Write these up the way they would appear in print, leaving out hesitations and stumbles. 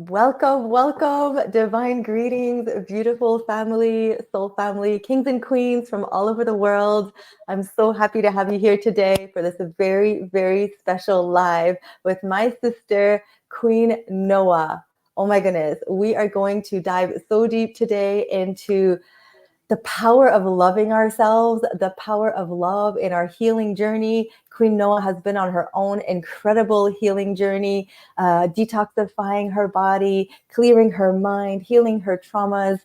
Welcome, welcome, divine greetings, beautiful family, soul family, kings and queens from all over the world. I'm so happy to have you here today for this very, very special live with my sister, Queen Noa. Oh my goodness, we are going to dive so deep today into the power of loving ourselves, the power of love in our healing journey. Queen Noa has been on her own incredible healing journey, detoxifying her body, clearing her mind, healing her traumas,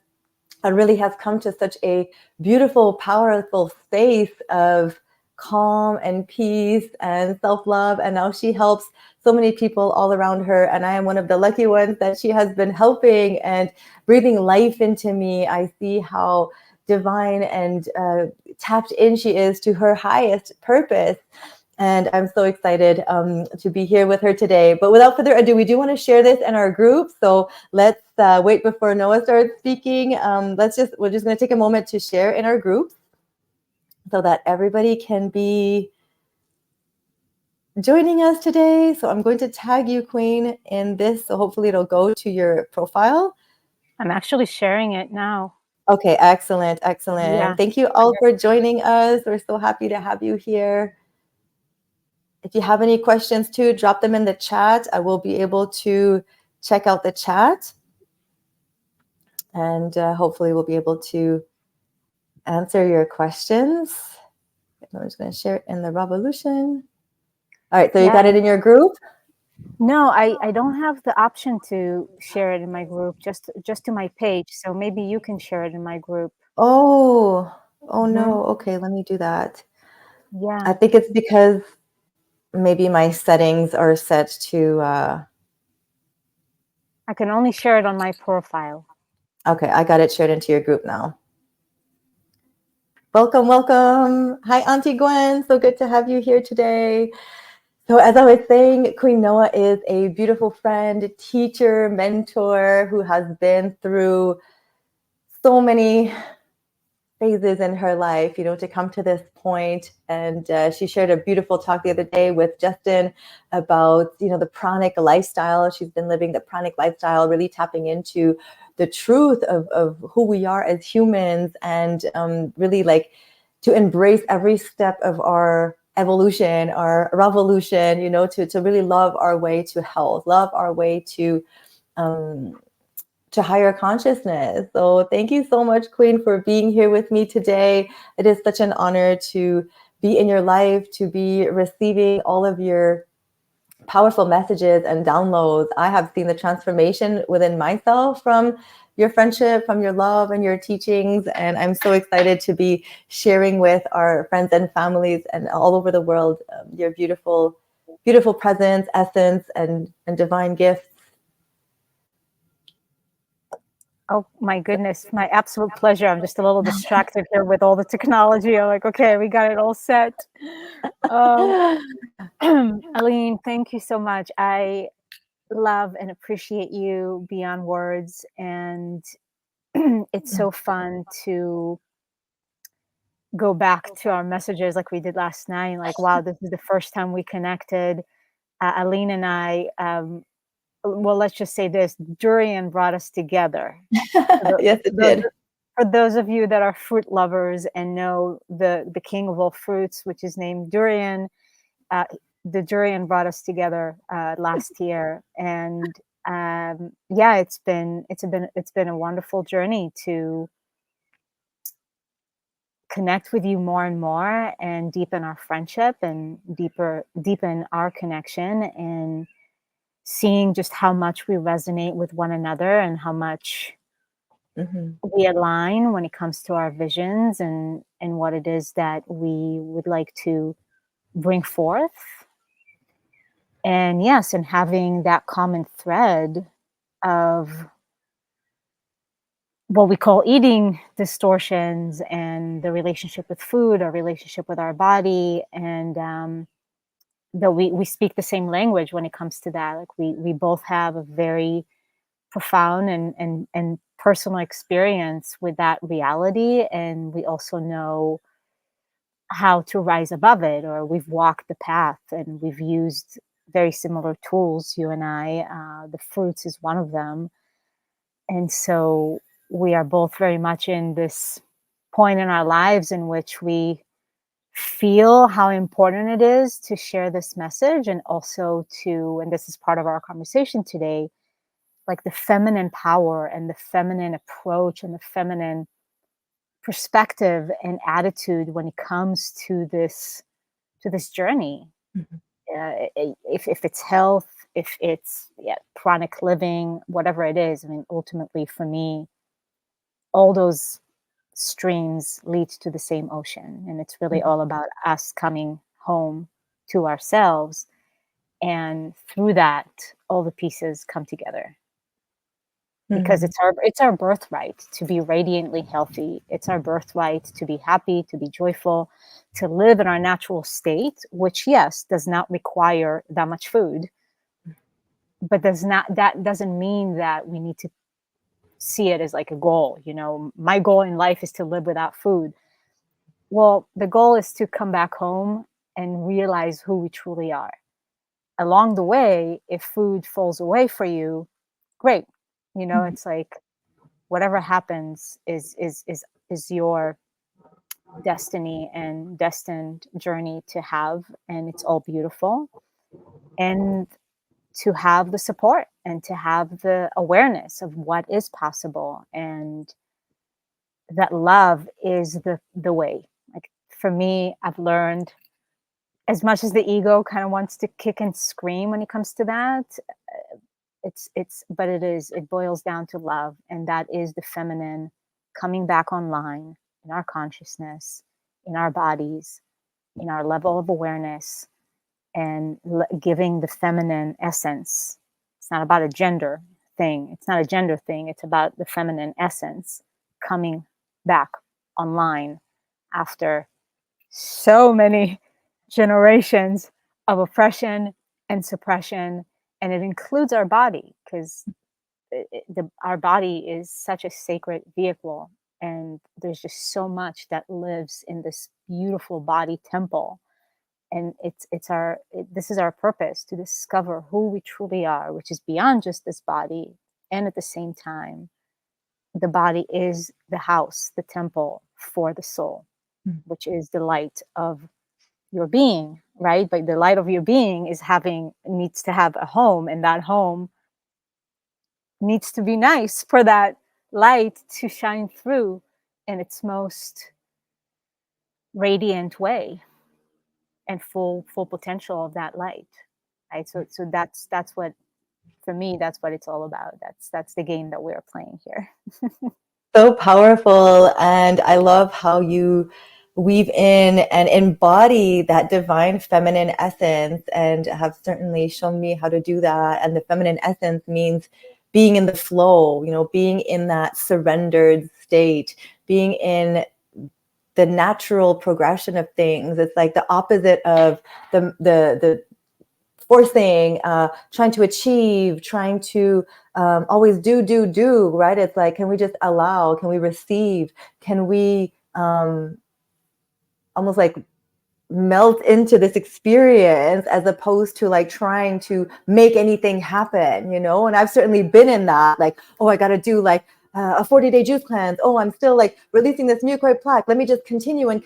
and really has come to such a beautiful, powerful space of calm and peace and self-love. And now she helps so many people all around her. And I am one of the lucky ones that she has been helping and breathing life into me. I see how divine and tapped in she is to her highest purpose. And I'm so excited to be here with her today. But without further ado, we do want to share this in our group. So let's wait before Noa starts speaking. We're just going to take a moment to share in our group so that everybody can be joining us today. So I'm going to tag you, Queen, in this. So hopefully it'll go to your profile. I'm actually sharing it now. Okay, excellent, excellent. Yeah. Thank you all for joining us. We're so happy to have you here. If you have any questions too, drop them in the chat. I will be able to check out the chat. And hopefully we'll be able to answer your questions. I'm just going to share it in the revolution. All right, so you got it in your group? No, I don't have the option to share it in my group, just to my page. So maybe you can share it in my group. Oh no. Okay, let me do that. Yeah. I think it's because maybe my settings are set to... I can only share it on my profile. Okay, I got it shared into your group now. Welcome, welcome. Hi, Auntie Gwen. So good to have you here today. So as I was saying, Queen Noa is a beautiful friend, teacher, mentor who has been through so many phases in her life, to come to this point. And she shared a beautiful talk the other day with Justin about, the pranic lifestyle. She's been living the pranic lifestyle, really tapping into the truth of who we are as humans, and really like to embrace every step of our evolution, our revolution, to really love our way to health, love our way to higher consciousness. So thank you so much, Queen, for being here with me today. It is such an honor to be in your life, to be receiving all of your powerful messages and downloads. I have seen the transformation within myself from your friendship, from your love and your teachings. And I'm so excited to be sharing with our friends and families and all over the world your beautiful, beautiful presence, essence, and divine gifts. Oh my goodness, my absolute pleasure. I'm just a little distracted here with all the technology. I'm like, okay, we got it all set. Aline, thank you so much. I love and appreciate you beyond words, and it's so fun to go back to our messages like we did last night. Like, wow, this is the first time we connected. Aline and I, well, let's just say this, durian brought us together. Yes, it did. For those of you that are fruit lovers and know the king of all fruits, which is named durian, the durian brought us together last year. And yeah, it's been a wonderful journey to connect with you more and more and deepen our friendship and deepen our connection, and seeing just how much we resonate with one another and how much we align when it comes to our visions and what it is that we would like to bring forth. And yes, and having that common thread of what we call eating distortions and the relationship with food, our relationship with our body, and that we speak the same language when it comes to that. Like we both have a very profound and personal experience with that reality, and we also know how to rise above it, or we've walked the path and we've used very similar tools, you and I. The fruits is one of them. And so we are both very much in this point in our lives in which we feel how important it is to share this message, and also to, and this is part of our conversation today, like the feminine power and the feminine approach and the feminine perspective and attitude when it comes to this journey. Mhm. If it's health, if it's, yeah, chronic living, whatever it is. I mean, ultimately for me, all those streams lead to the same ocean, and it's really Mhm. all about us coming home to ourselves, and through that all the pieces come together, because Mhm. it's our birthright to be radiantly healthy. It's our birthright to be happy, to be joyful, to live in our natural state, which, yes, does not require that much food, but that doesn't mean that we need to see it as like a goal. My goal in life is to live without food. Well, the goal is to come back home and realize who we truly are. Along the way, if food falls away for you, great. Mhm. It's like whatever happens is your destiny and destined journey to have, and it's all beautiful. And to have the support and to have the awareness of what is possible, and that love is the way. Like, for me, I've learned, as much as the ego kind of wants to kick and scream when it comes to that, but it boils down to love, and that is the feminine coming back online in our consciousness, in our bodies, in our level of awareness, and giving the feminine essence. It's not about a gender thing. It's not a gender thing. It's about the feminine essence coming back online after so many generations of oppression and suppression. And it includes our body, because our body is such a sacred vehicle, and there's just so much that lives in this beautiful body temple. And this is our purpose, to discover who we truly are, which is beyond just this body. And at the same time, the body is the house, the temple for the soul, Mhm. which is the light of your being, right? But the light of your being needs to have a home, and that home needs to be nice for that light to shine through in its most radiant way, and full potential of that light, right? So that's what, for me, that's what it's all about. That's the game that we're playing here. So powerful. And I love how you weave in and embody that divine feminine essence, and have certainly shown me how to do that. And the feminine essence means being in the flow, being in that surrendered state, being in the natural progression of things. It's like the opposite of the forcing, trying to achieve, trying to always do, right? It's like, can we just allow? Can we receive? Can we almost like melt into this experience, as opposed to like trying to make anything happen, And I've certainly been in that, like, oh, I got to do like a 40-day juice cleanse. Oh, I'm still like releasing this mucoid plaque. Let me just continue and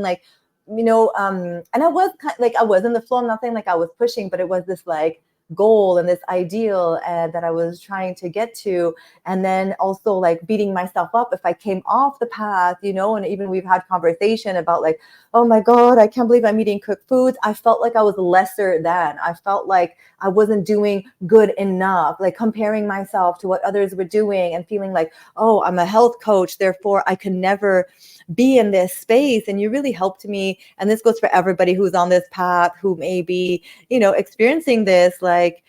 like, and I was like, I was in the flow. I'm not saying like I was pushing, but it was this like goal and this ideal that I was trying to get to. And then also like beating myself up if I came off the path, and even we've had conversation about like, oh my God, I can't believe I'm eating cooked foods. I felt like I was lesser than. I felt like I wasn't doing good enough, like comparing myself to what others were doing and feeling like, oh, I'm a health coach, therefore I can never be in this space. And you really helped me. And this goes for everybody who's on this path, who may be, experiencing this, like,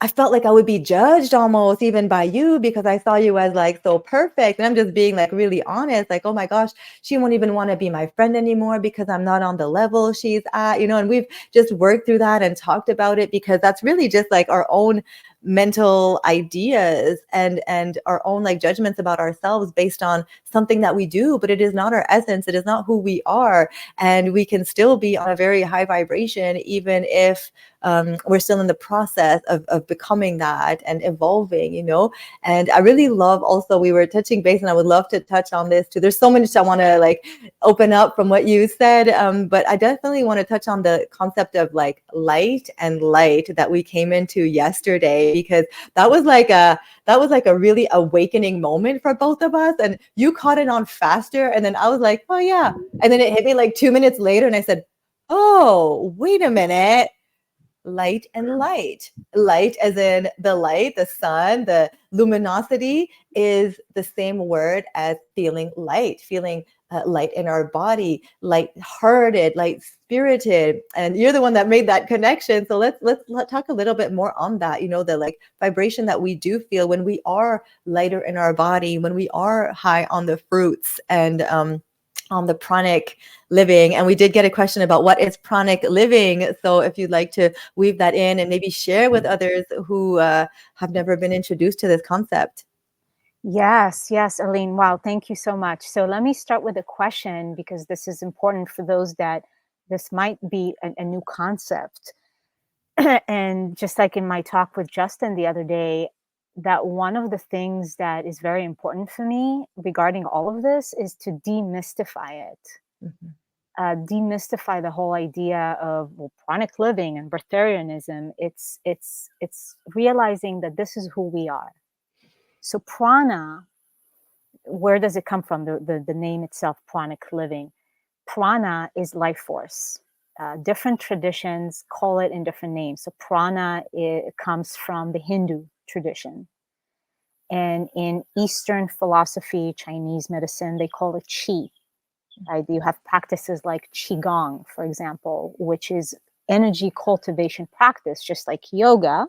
I felt like I would be judged almost even by you, because I saw you as like so perfect. And I'm just being like really honest, like, oh my gosh, she won't even want to be my friend anymore because I'm not on the level she's at, and we've just worked through that and talked about it, because that's really just like our own mental ideas and our own like judgments about ourselves based on something that we do, but it is not our essence. It is not who we are. And we can still be on a very high vibration, even if we're still in the process of becoming that and evolving, you know. And I really love also, we were touching base, and I would love to touch on this too. There's so much I want to like open up from what you said, but I definitely want to touch on the concept of like light and light that we came into yesterday, because that was like a really awakening moment for both of us. And you caught it on faster, and then I was like, oh yeah, and then it hit me like 2 minutes later, and I said, oh, wait a minute. Light and light. Light as in the light, the sun, the luminosity is the same word as feeling light, feeling light in our body, light-hearted, light-spirited. And you're the one that made that connection. So let's talk a little bit more on that. You know, the like vibration that we do feel when we are lighter in our body, when we are high on the fruits and on the pranic living. And we did get a question about what is pranic living. So if you'd like to weave that in and maybe share with others who have never been introduced to this concept. Yes, yes, Aline. Wow, thank you so much. So let me start with a question, because this is important for those that this might be a new concept. And just like in my talk with Justin the other day, that one of the things that is very important for me regarding all of this is to demystify it. Mhm. Demystify the whole idea of, well, pranic living and breatharianism. It's realizing that this is who we are. So prana, where does it come from? The name itself, pranic living. Prana is life force. Different traditions call it in different names. So prana, it comes from the Hindu tradition. And in Eastern philosophy, Chinese medicine, they call it qi. Right? You have practices like qigong, for example, which is energy cultivation practice, just like yoga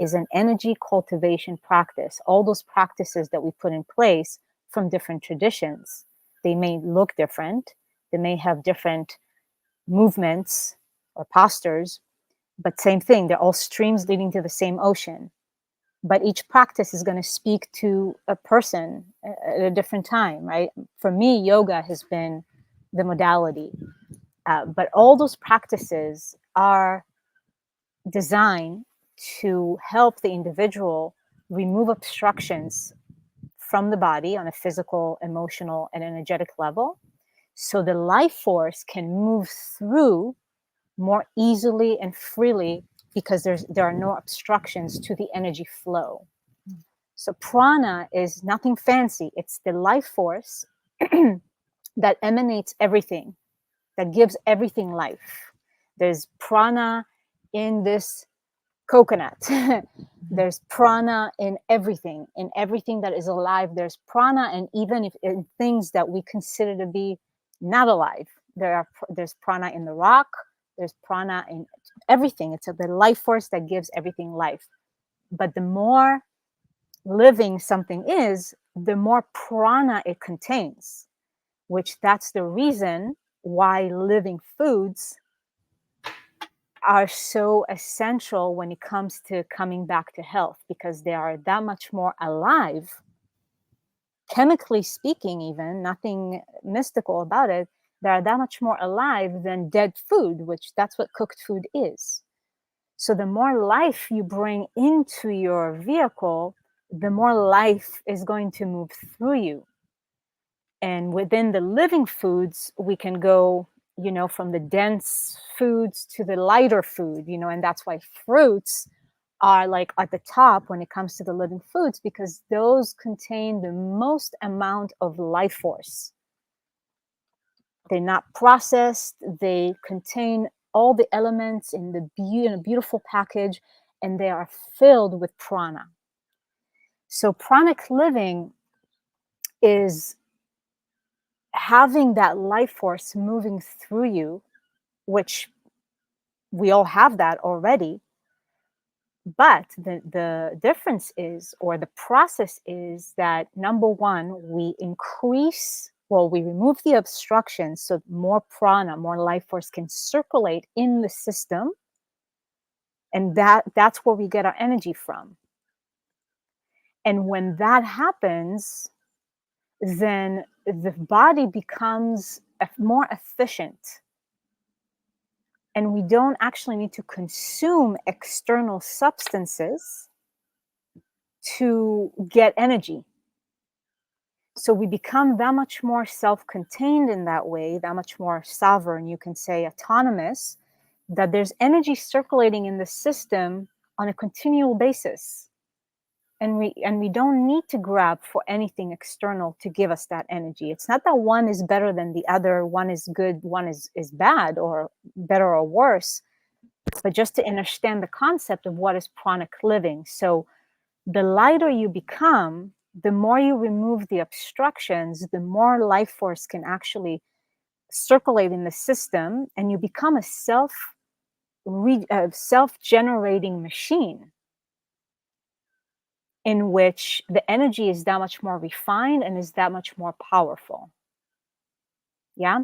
is an energy cultivation practice. All those practices that we put in place from different traditions, they may look different, they may have different movements or postures, but same thing, they're all streams leading to the same ocean. But each practice is going to speak to a person at a different time, right? For me, yoga has been the modality, but all those practices are designed to help the individual remove obstructions from the body on a physical, emotional, and energetic level, so the life force can move through more easily and freely, because there are no obstructions to the energy flow. So prana is nothing fancy. It's the life force that emanates everything, that gives everything life. There's prana in this coconut. There's prana in everything that is alive. There's prana, and even if in things that we consider to be not alive, there's prana in the rock. There's prana in everything. It's the life force that gives everything life. But the more living something is, the more prana it contains, which that's the reason why living foods are so essential when it comes to coming back to health, because they are that much more alive, chemically speaking, even nothing mystical about it. They are that much more alive than dead food, which that's what cooked food is. So the more life you bring into your vehicle, the more life is going to move through you. And within the living foods, we can go, from the dense foods to the lighter food, and that's why fruits are like at the top when it comes to the living foods, because those contain the most amount of life force. They're not processed, they contain all the elements in a beautiful package, and they are filled with prana. So pranic living is having that life force moving through you, which we all have that already. But the difference is, or the process is, that number one, we remove the obstructions so more prana, more life force can circulate in the system. And that's where we get our energy from. And when that happens, then the body becomes more efficient. And we don't actually need to consume external substances to get energy. So we become that much more self-contained in that way, that much more sovereign, you can say autonomous, that there's energy circulating in the system on a continual basis. And we don't need to grab for anything external to give us that energy. It's not that one is better than the other, one is good, one is bad, or better or worse, but just to understand the concept of what is pranic living. So the lighter you become, the more you remove the obstructions, the more life force can actually circulate in the system, and you become a self-generating machine in which the energy is that much more refined and is that much more powerful. Yeah.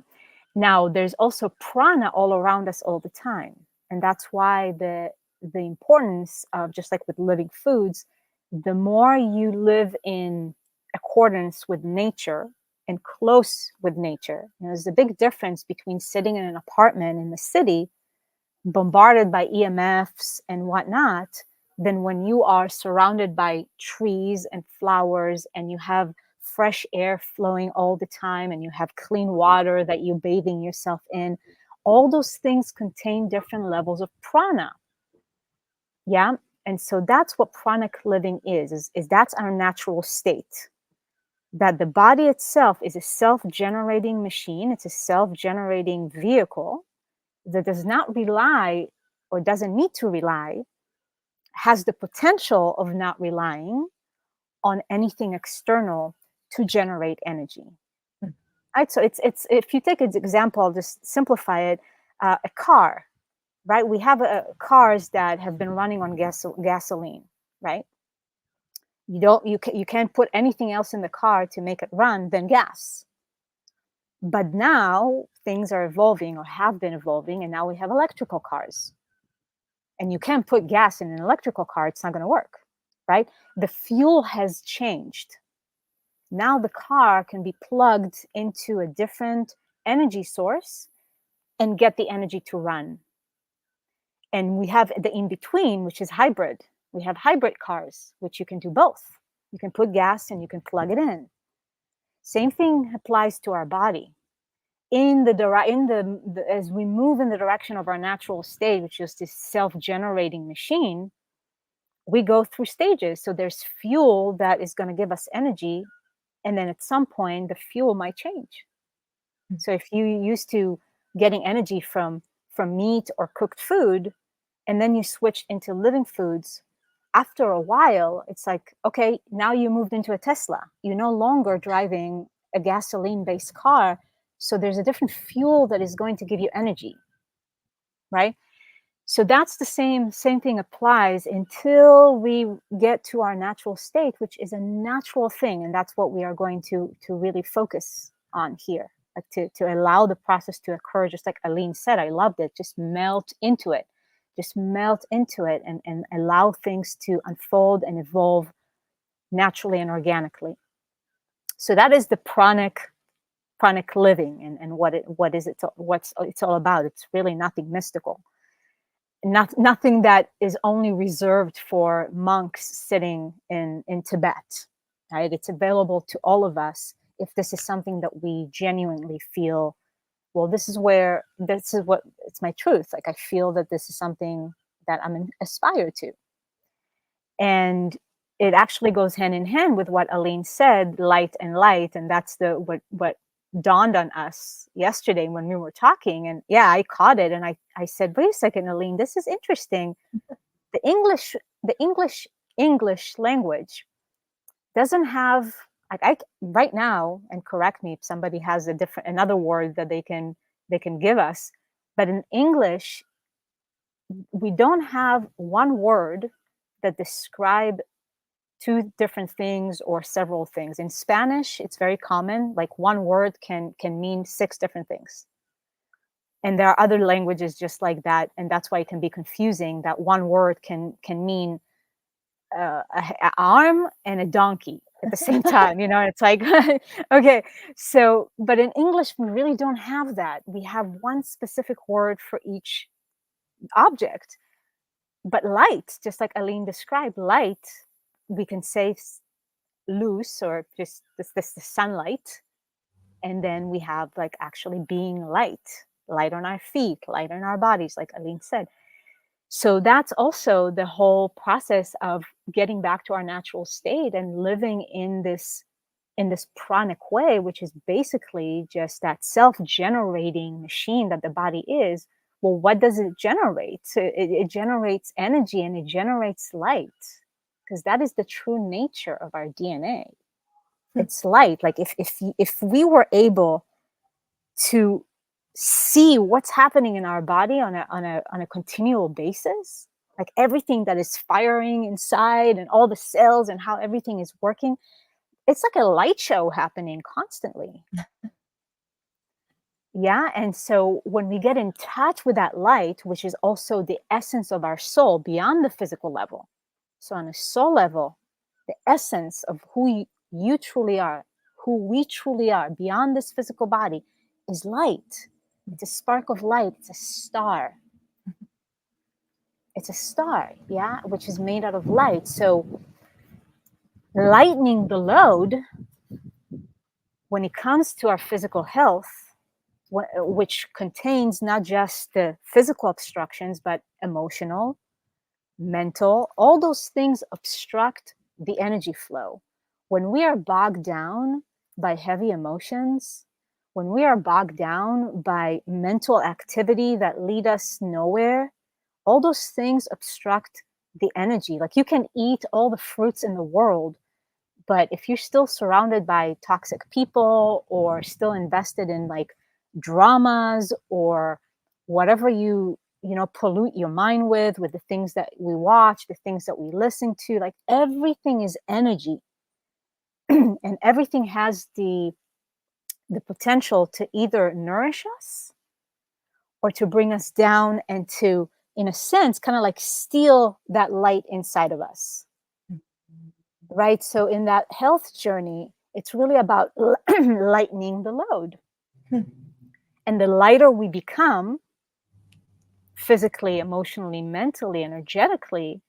Now, there's also prana all around us all the time, and that's why the importance of, just like with living foods, the more you live in accordance with nature and close with nature. There's a big difference between sitting in an apartment in the city, bombarded by EMFs and whatnot, than when you are surrounded by trees and flowers and you have fresh air flowing all the time and you have clean water that you're bathing yourself in. All those things contain different levels of prana. Yeah. And so that's what pranic living is that's our natural state. That the body itself is a self-generating machine, it's a self-generating vehicle that does not rely, or doesn't need to rely, has the potential of not relying on anything external to generate energy. Right? So it's if you take an example, I'll just simplify it. A car, right? We have cars that have been running on gasoline, right? You can't put anything else in the car to make it run than gas. But now things are evolving, or have been evolving, and now we have electrical cars. And you can't put gas in an electrical car, it's not going to work, right? The fuel has changed. Now the car can be plugged into a different energy source and get the energy to run. And we have the in between, which is hybrid. We have hybrid cars, which you can do both. You can put gas and you can plug it in. Same thing applies to our body. As we move in the direction of our natural state, which is this self-generating machine, we go through stages. So there's fuel that is going to give us energy, and then at some point the fuel might change. So if you used to getting energy from meat or cooked food, and then you switch into living foods, after a while it's like, okay, now you moved into a Tesla, you're no longer driving a gasoline based car, so there's a different fuel that is going to give you energy, right? So that's the same thing applies until we get to our natural state, which is a natural thing. And that's what we are going to really focus on here, like to allow the process to occur. Just like Aline said, I loved it. Just melt into it. Just melt into it and allow things to unfold and evolve naturally and organically. So that is the pranic living, and what's it's all about. It's really nothing mystical. Nothing that is only reserved for monks sitting in Tibet, right? It's available to all of us if this is something that we genuinely feel, well, this is what it's my truth. Like, I feel that this is something that I'm aspire to. And it actually goes hand in hand with what Aline said, light and light. And that's what dawned on us yesterday when we were talking. And yeah, I caught it. And I said, wait a second, Aline, this is interesting. The English language doesn't have, like, right now, and correct me if somebody has another word that they can give us, but in English, we don't have one word that describe two different things or several things. In Spanish, it's very common. Like, one word can mean 6 different things. And there are other languages just like that, and that's why it can be confusing, that one word can mean a arm and a donkey at the same time. It's like, okay. So, but in English, we really don't have that. We have one specific word for each object. But light, just like Aline described, light, we can say loose, or just this the sunlight. And then we have like actually being light on our feet, light on our bodies, like Aline said. So that's also the whole process of getting back to our natural state and living in this pranic way, which is basically just that self-generating machine that the body is. Well, what does it generate? So it generates energy, and it generates light, because that is the true nature of our DNA. It's light. Like if we were able to see what's happening in our body on a continual basis, like everything that is firing inside and all the cells and how everything is working, it's like a light show happening constantly. Yeah. And so when we get in touch with that light, which is also the essence of our soul beyond the physical level, so on a soul level, the essence of you truly are, who we truly are beyond this physical body, is light. It's a spark of light. It's a star. It's a star, yeah, which is made out of light. So lightening the load when it comes to our physical health, which contains not just the physical obstructions, but emotional, mental, all those things obstruct the energy flow. When we are bogged down by heavy emotions, when we are bogged down by mental activity that lead us nowhere, all those things obstruct the energy. Like you can eat all the fruits in the world, but if you're still surrounded by toxic people, or still invested in like dramas, or whatever pollute your mind with the things that we watch, the things that we listen to, like everything is energy. And everything has the potential to either nourish us or to bring us down, and to, in a sense, kind of like steal that light inside of us. Right? So in that health journey, it's really about lightening the load. And the lighter we become, physically, emotionally, mentally, energetically,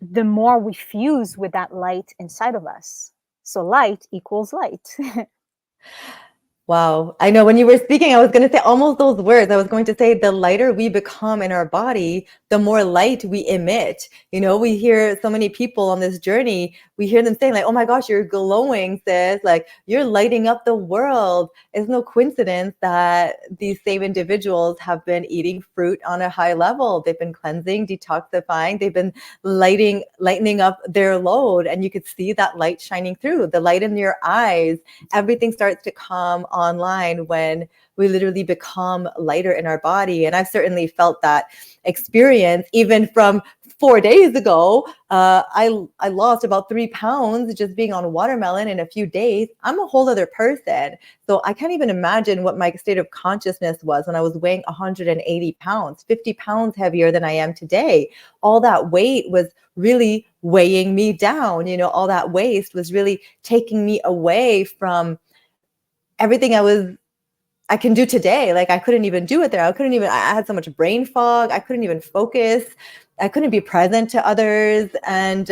the more we fuse with that light inside of us. So light equals light. Wow. I know when you were speaking, I was going to say almost those words. I was going to say the lighter we become in our body, the more light we emit. We hear so many people on this journey, we hear them saying like, oh my gosh, you're glowing, sis. Like you're lighting up the world. It's no coincidence that these same individuals have been eating fruit on a high level. They've been cleansing, detoxifying. They've been lightening up their load. And you could see that light shining through, the light in your eyes. Everything starts to come online when we literally become lighter in our body. And I've certainly felt that experience even from 4 days ago. I lost about 3 pounds just being on watermelon in a few days. I'm a whole other person. So I can't even imagine what my state of consciousness was when I was weighing 180 pounds, 50 pounds heavier than I am today. All that weight was really weighing me down. All that waste was really taking me away from everything I can do today. Like I couldn't even do it there. I had so much brain fog. I couldn't even focus. I couldn't be present to others. And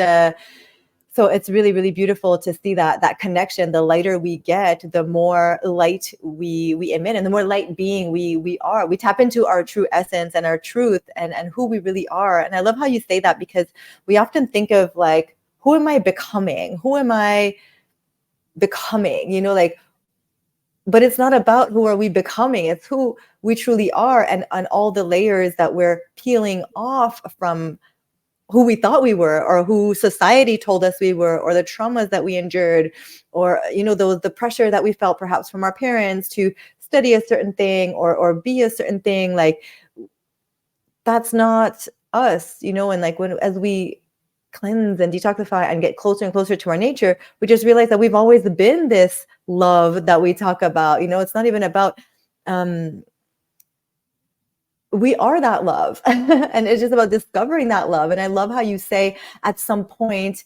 so it's really, really beautiful to see that connection. The lighter we get, the more light we emit, and the more light being we are. We tap into our true essence and our truth and who we really are. And I love how you say that, because we often think of like, who am I becoming? Who am I becoming? Like, but it's not about who are we becoming. It's who we truly are, and all the layers that we're peeling off from who we thought we were, or who society told us we were, or the traumas that we endured, or the pressure that we felt perhaps from our parents to study a certain thing or be a certain thing. Like that's not us, and like as we cleanse and detoxify and get closer and closer to our nature, we just realize that we've always been this love that we talk about. It's not even about we are that love. And it's just about discovering that love. And I love how you say at some point,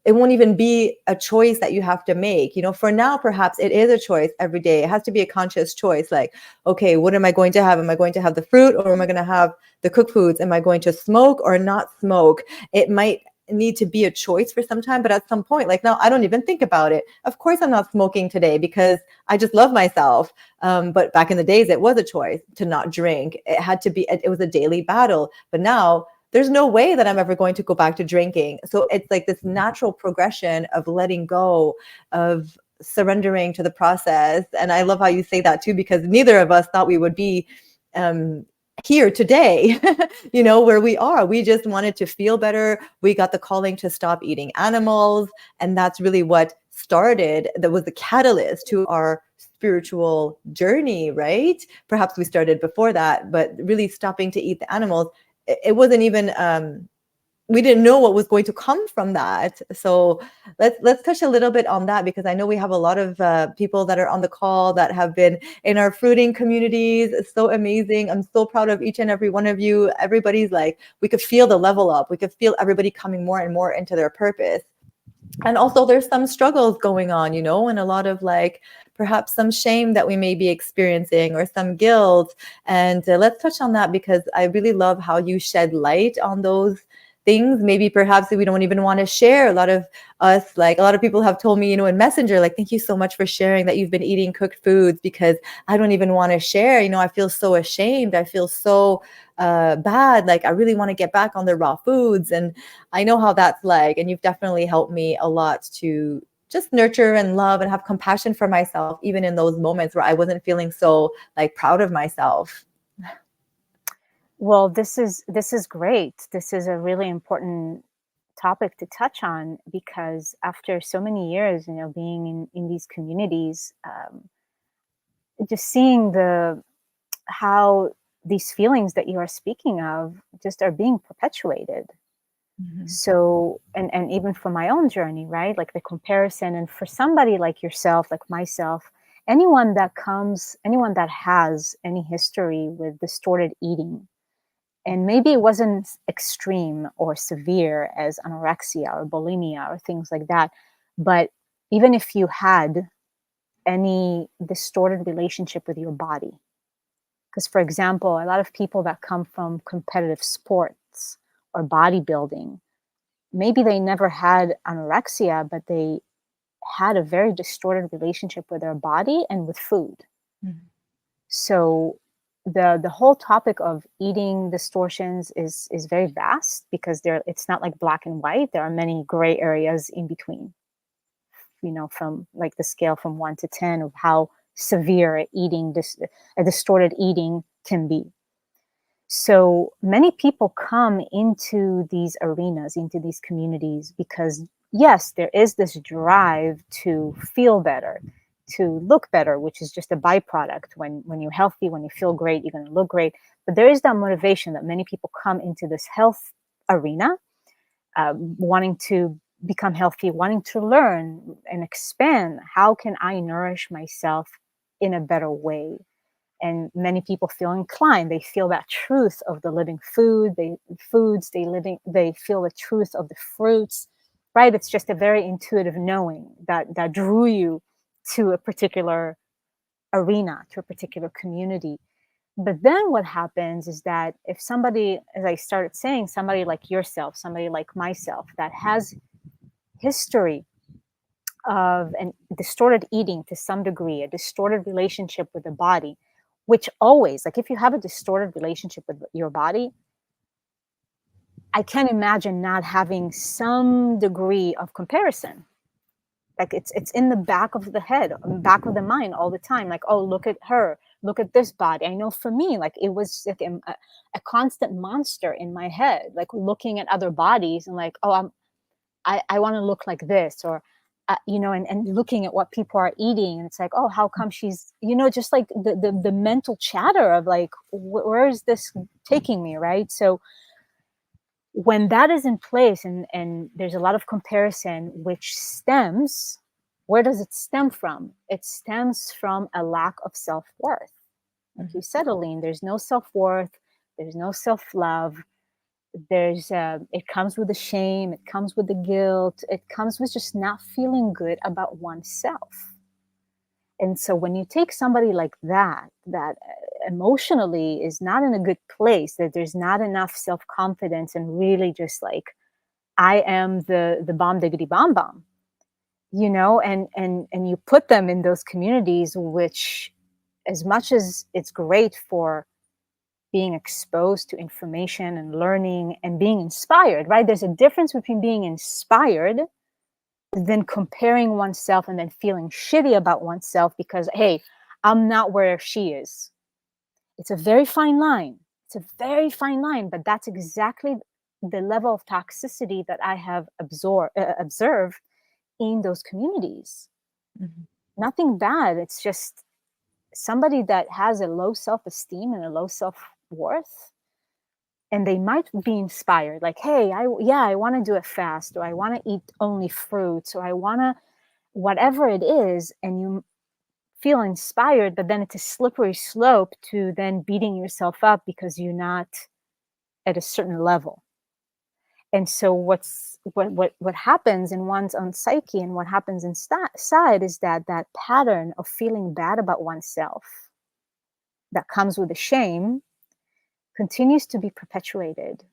it won't even be a choice that you have to make. You know, for now, perhaps it is a choice every day. It has to be a conscious choice. Like, okay, what am I going to have? Am I going to have the fruit, or am I going to have the cooked foods? Am I going to smoke or not smoke? It might need to be a choice for some time, but at some point, like now, I don't even think about it. Of course, I'm not smoking today because I just love myself. But back in the days, it was a choice to not drink. It had to be, it was a daily battle. But now there's no way that I'm ever going to go back to drinking. So it's like this natural progression of letting go, of surrendering to the process. And I love how you say that too, because neither of us thought we would be um, here today, you know, where we are. We just wanted to feel better. We got the calling to stop eating animals. And that's really what started, that was the catalyst to our spiritual journey, right? Perhaps we started before that, but really stopping to eat the animals, it wasn't even we didn't know what was going to come from that. So let's touch a little bit on that, because I know we have a lot of people that are on the call that have been in our fruiting communities. It's so amazing. I'm so proud of each and every one of you. Everybody's like, we could feel the level up. We could feel everybody coming more and more into their purpose. And also there's some struggles going on, you know, and a lot of like perhaps some shame that we may be experiencing, or some guilt. And let's touch on that, because I really love how you shed light on those things. Maybe perhaps we don't even want to share. A lot of us, like a lot of people have told me, you know, in Messenger, like, thank you so much for sharing that you've been eating cooked foods, because I don't even want to share. You know, I feel so ashamed. I feel so bad. Like, I really want to get back on the raw foods. And I know how that's like. And you've definitely helped me a lot to just nurture and love and have compassion for myself, even in those moments where I wasn't feeling so like proud of myself. Well, this is great. This is a really important topic to touch on, because after so many years, being in these communities, just seeing the how these feelings that you are speaking of just are being perpetuated. Mhm. So, and even for my own journey, right? Like the comparison, and for somebody like yourself, like myself, anyone that has any history with distorted eating, and maybe it wasn't extreme or severe as anorexia or bulimia or things like that, but even if you had any distorted relationship with your body, because for example, a lot of people that come from competitive sports or bodybuilding, maybe they never had anorexia, but they had a very distorted relationship with their body and with food. Mhm. So the whole topic of eating distortions is very vast, because it's not like black and white. There are many gray areas in between. From like the scale from 1 to 10 of how severe a distorted eating can be. So many people come into these arenas, into these communities, because yes, there is this drive to feel better, to look better, which is just a byproduct. When you're healthy, when you feel great, you're going to look great. But there is that motivation that many people come into this health arena, wanting to become healthy, wanting to learn and expand. How can I nourish myself in a better way? And many people feel inclined, they feel that truth of the living they feel the truth of the fruits, right? It's just a very intuitive knowing that drew you to a particular arena, to a particular community. But then what happens is that if somebody, as I started saying, somebody like yourself, somebody like myself, that has history of an distorted eating to some degree, a distorted relationship with the body, which always, like if you have a distorted relationship with your body, I can't imagine not having some degree of comparison. Like it's in the back of the head, back of the mind all the time. Like, oh, look at her, look at this body. I know for me, like it was like a constant monster in my head, like looking at other bodies and like, oh, I want to look like this, or and looking at what people are eating, and it's like, oh, how come she's, just like the mental chatter of like, where is this taking me, right? So when that is in place, and there's a lot of comparison, which where does it stem from? It stems from a lack of self-worth. Like you said, Aline, there's no self-worth, there's no self-love. There's it comes with the shame, it comes with the guilt, it comes with just not feeling good about oneself. And so when you take somebody like that emotionally is not in a good place, that there's not enough self-confidence and really just like, I am the bomb diggity bomb bomb, you know, and you put them in those communities, which, as much as it's great for being exposed to information and learning and being inspired, right? There's a difference between being inspired than comparing oneself and then feeling shitty about oneself because, hey, I'm not where she is. It's a very fine line. It's a very fine line, but that's exactly the level of toxicity that I have observed in those communities. Mhm. Nothing bad. It's just somebody that has a low self-esteem and a low self-worth, and they might be inspired like, hey, I want to do a fast, or I want to eat only fruits, or I want to whatever it is, and you feel inspired, but then it's a slippery slope to then beating yourself up because you're not at a certain level. And so what happens in one's own psyche and what happens inside is that pattern of feeling bad about oneself that comes with the shame continues to be perpetuated.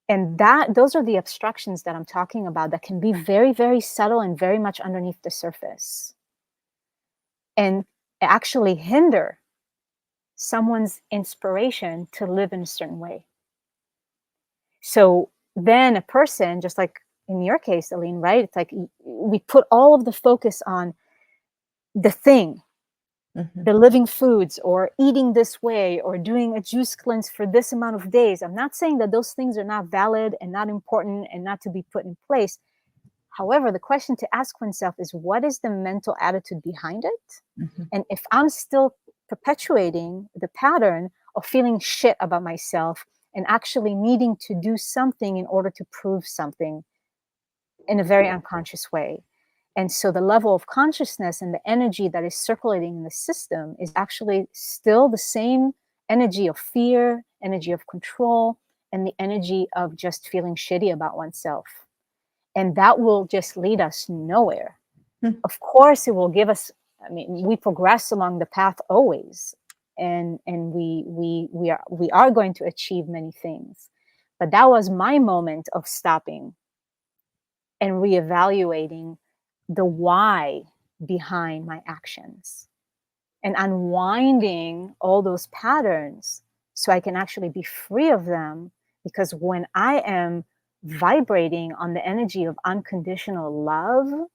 And those are the obstructions that I'm talking about that can be very, very subtle and very much underneath the surface, and actually hinder someone's inspiration to live in a certain way. So then a person, just like in your case, Aline, right? It's like we put all of the focus on the thing, Mhm. the living foods, or eating this way, or doing a juice cleanse for this amount of days. I'm not saying that those things are not valid and not important and not to be put in place. However, the question to ask oneself is, what is the mental attitude behind it? Mhm. And if I'm still perpetuating the pattern of feeling shit about myself and actually needing to do something in order to prove something in a very unconscious way. And so the level of consciousness and the energy that is circulating in the system is actually still the same energy of fear, energy of control, and the energy of just feeling shitty about oneself. And that will just lead us nowhere. Mhm. Of course, it will give us, I mean, we progress along the path always. And we are going to achieve many things. But that was my moment of stopping and reevaluating the why behind my actions and unwinding all those patterns so I can actually be free of them. Because when I am vibrating on the energy of unconditional love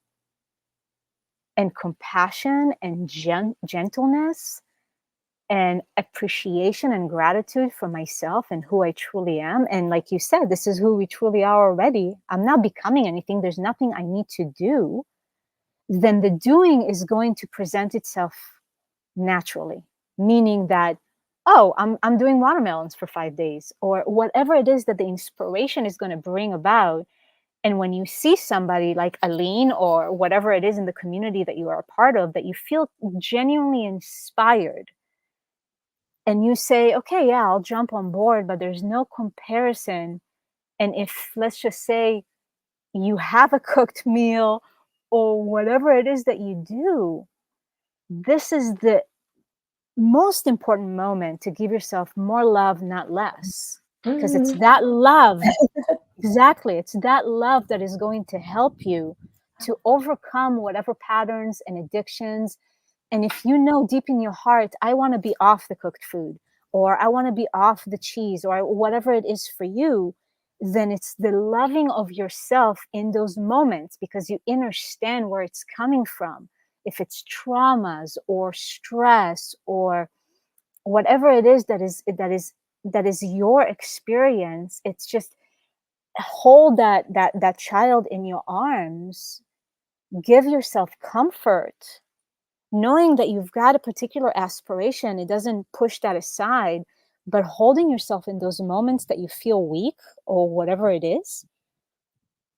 and compassion and gentleness and appreciation and gratitude for myself and who I truly am. And like you said, this is who we truly are already. I'm not becoming anything. There's nothing I need to do. Then the doing is going to present itself naturally, meaning that, oh, I'm doing watermelons for 5 days, or whatever it is that the inspiration is going to bring about. And when you see somebody like Aline or whatever it is in the community that you are a part of, that you feel genuinely inspired, and you say, okay, yeah, I'll jump on board, but there's no comparison. And if, let's just say, you have a cooked meal or whatever it is that you do, this is the most important moment to give yourself more love, not less. Because it's Mhm. that love, exactly, it's that love that is going to help you to overcome whatever patterns and addictions. And if you know deep in your heart, I want to be off the cooked food, or I want to be off the cheese, or whatever it is for you, then it's the loving of yourself in those moments because you understand where it's coming from. If it's traumas or stress or whatever it is that is your experience, it's just hold that child in your arms, give yourself comfort knowing that you've got a particular aspiration. It doesn't push that aside, but holding yourself in those moments that you feel weak or whatever it is.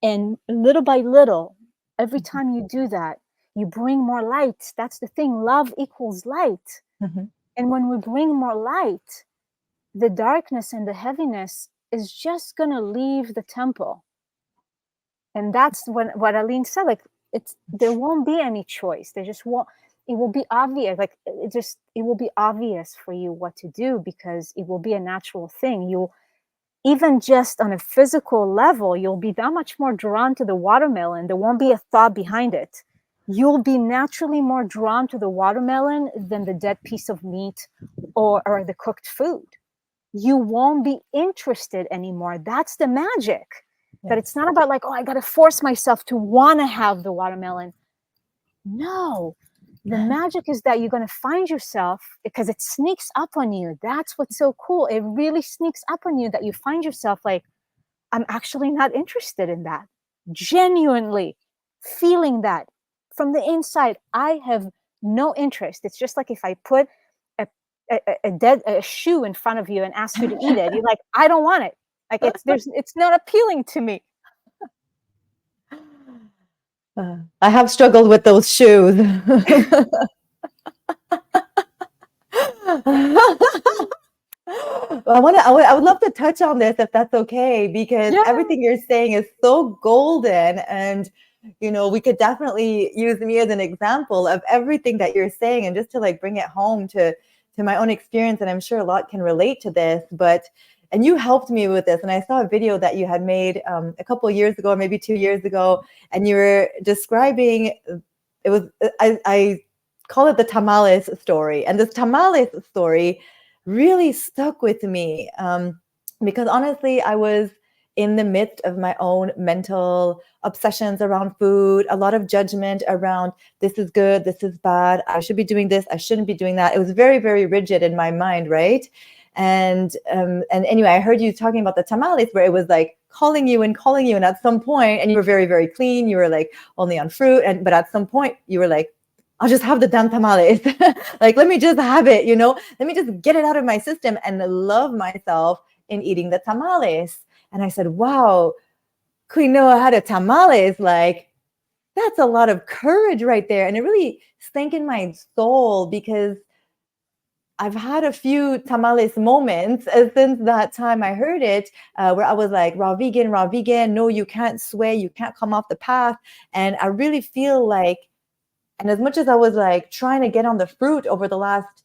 And little by little, every time you do that, you bring more light. That's the thing. Love equals light. Mhm. And when we bring more light, the darkness and the heaviness is just going to leave the temple. And that's what Aline said, like, there won't be any choice. There just won't. It will be obvious, like it will be obvious for you what to do, because it will be a natural thing. You'll, even just on a physical level, you'll be that much more drawn to the watermelon. There won't be a thought behind it. You'll be naturally more drawn to the watermelon than the dead piece of meat or the cooked food. You won't be interested anymore. That's the magic. That it's not about like, oh, I got to force myself to want to have the watermelon. No, the magic is that you're going to find yourself, because it sneaks up on you. That's what's so cool. It really sneaks up on you that you find yourself like, I'm actually not interested in that. Genuinely feeling that from the inside, I have no interest. It's just like if I put a shoe in front of you and ask you to eat it, you're like, I don't want it. Like it's not appealing to me. I have struggled with those shoes. I would love to touch on this if that's okay, because everything you're saying is so golden, and we could definitely use me as an example of everything that you're saying, and just to like bring it home to my own experience. And I'm sure a lot can relate to this, and you helped me with this. And I saw a video that you had made a couple of years ago, or maybe 2 years ago, and you were describing, it was, I call it the tamales story. And this tamales story really stuck with me, because honestly, I was in the midst of my own mental obsessions around food, a lot of judgment around this is good, this is bad, I should be doing this, I shouldn't be doing that. It was very, very rigid in my mind, right? And anyway, I heard you talking about the tamales, where it was like calling you, and at some point, and you were very, very clean, you were like only on fruit, but at some point you were like, I'll just have the damn tamales. Like, let me just have it, let me just get it out of my system and love myself in eating the tamales. And I said, wow, Queen Noa had a tamales. Like, that's a lot of courage right there. And it really sank in my soul, because I've had a few tamales moments since that time I heard it, where I was like, raw vegan, no, you can't sway, you can't come off the path. And I really feel like, and as much as I was like trying to get on the fruit over the last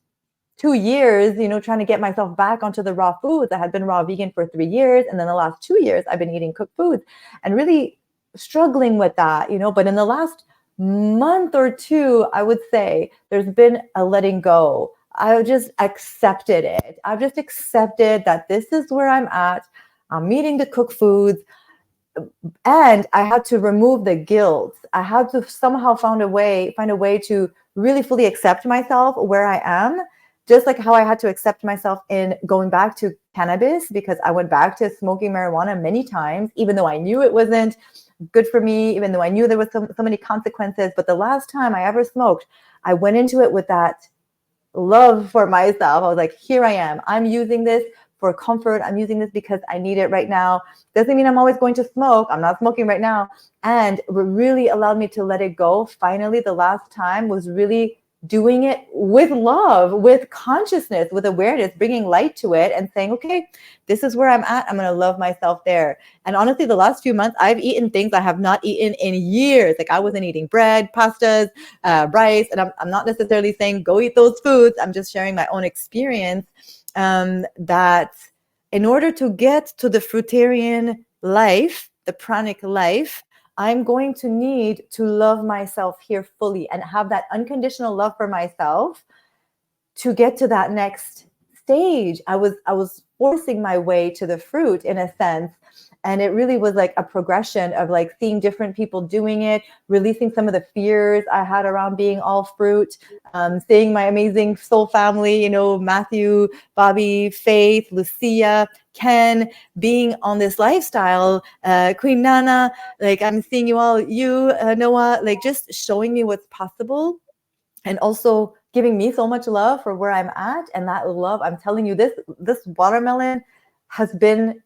2 years, trying to get myself back onto the raw foods. I had been raw vegan for 3 years. And then the last 2 years, I've been eating cooked foods and really struggling with that, But in the last month or two, I would say there's been a letting go. I just accepted it. I've just accepted that this is where I'm at. I'm eating the cooked foods. And I had to remove the guilt. I had to somehow find a way to really fully accept myself where I am, just like how I had to accept myself in going back to cannabis, because I went back to smoking marijuana many times, even though I knew it wasn't good for me, even though I knew there was so many consequences. But the last time I ever smoked, I went into it with that love for myself. I was like, here I am. I'm using this for comfort. I'm using this because I need it right now. Doesn't mean I'm always going to smoke. I'm not smoking right now. And what really allowed me to let it go, finally, the last time, was really doing it with love, with consciousness, with awareness, bringing light to it and saying, okay, this is where I'm at. I'm going to love myself there. And honestly, the last few months, I've eaten things I have not eaten in years. Like, I wasn't eating bread, pastas, rice. And I'm not necessarily saying go eat those foods. I'm just sharing my own experience, that in order to get to the fruitarian life, the pranic life, I'm going to need to love myself here fully and have that unconditional love for myself to get to that next stage. I was forcing my way to the fruit, in a sense. And it really was like a progression of like seeing different people doing it, releasing some of the fears I had around being all fruit, seeing my amazing soul family, Matthew, Bobby, Faith, Lucia, Ken, being on this lifestyle, Queen Nana, like I'm seeing you all, Noah, like just showing me what's possible, and also giving me so much love for where I'm at. And that love, I'm telling you, this watermelon has been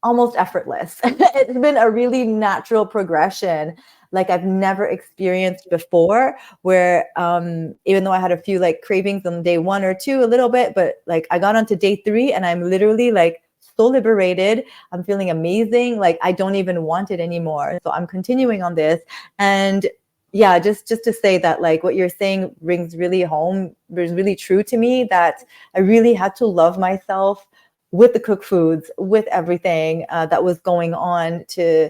almost effortless. It's been a really natural progression. like I've never experienced before, where even though I had a few like cravings on day 1 or 2 a little bit, but like I got onto day 3 and I'm literally like so liberated. I'm feeling amazing. Like I don't even want it anymore. So I'm continuing on this. And yeah, just to say that like what you're saying rings really home, is really true to me, that I really had to love myself with the cooked foods, with everything that was going on, to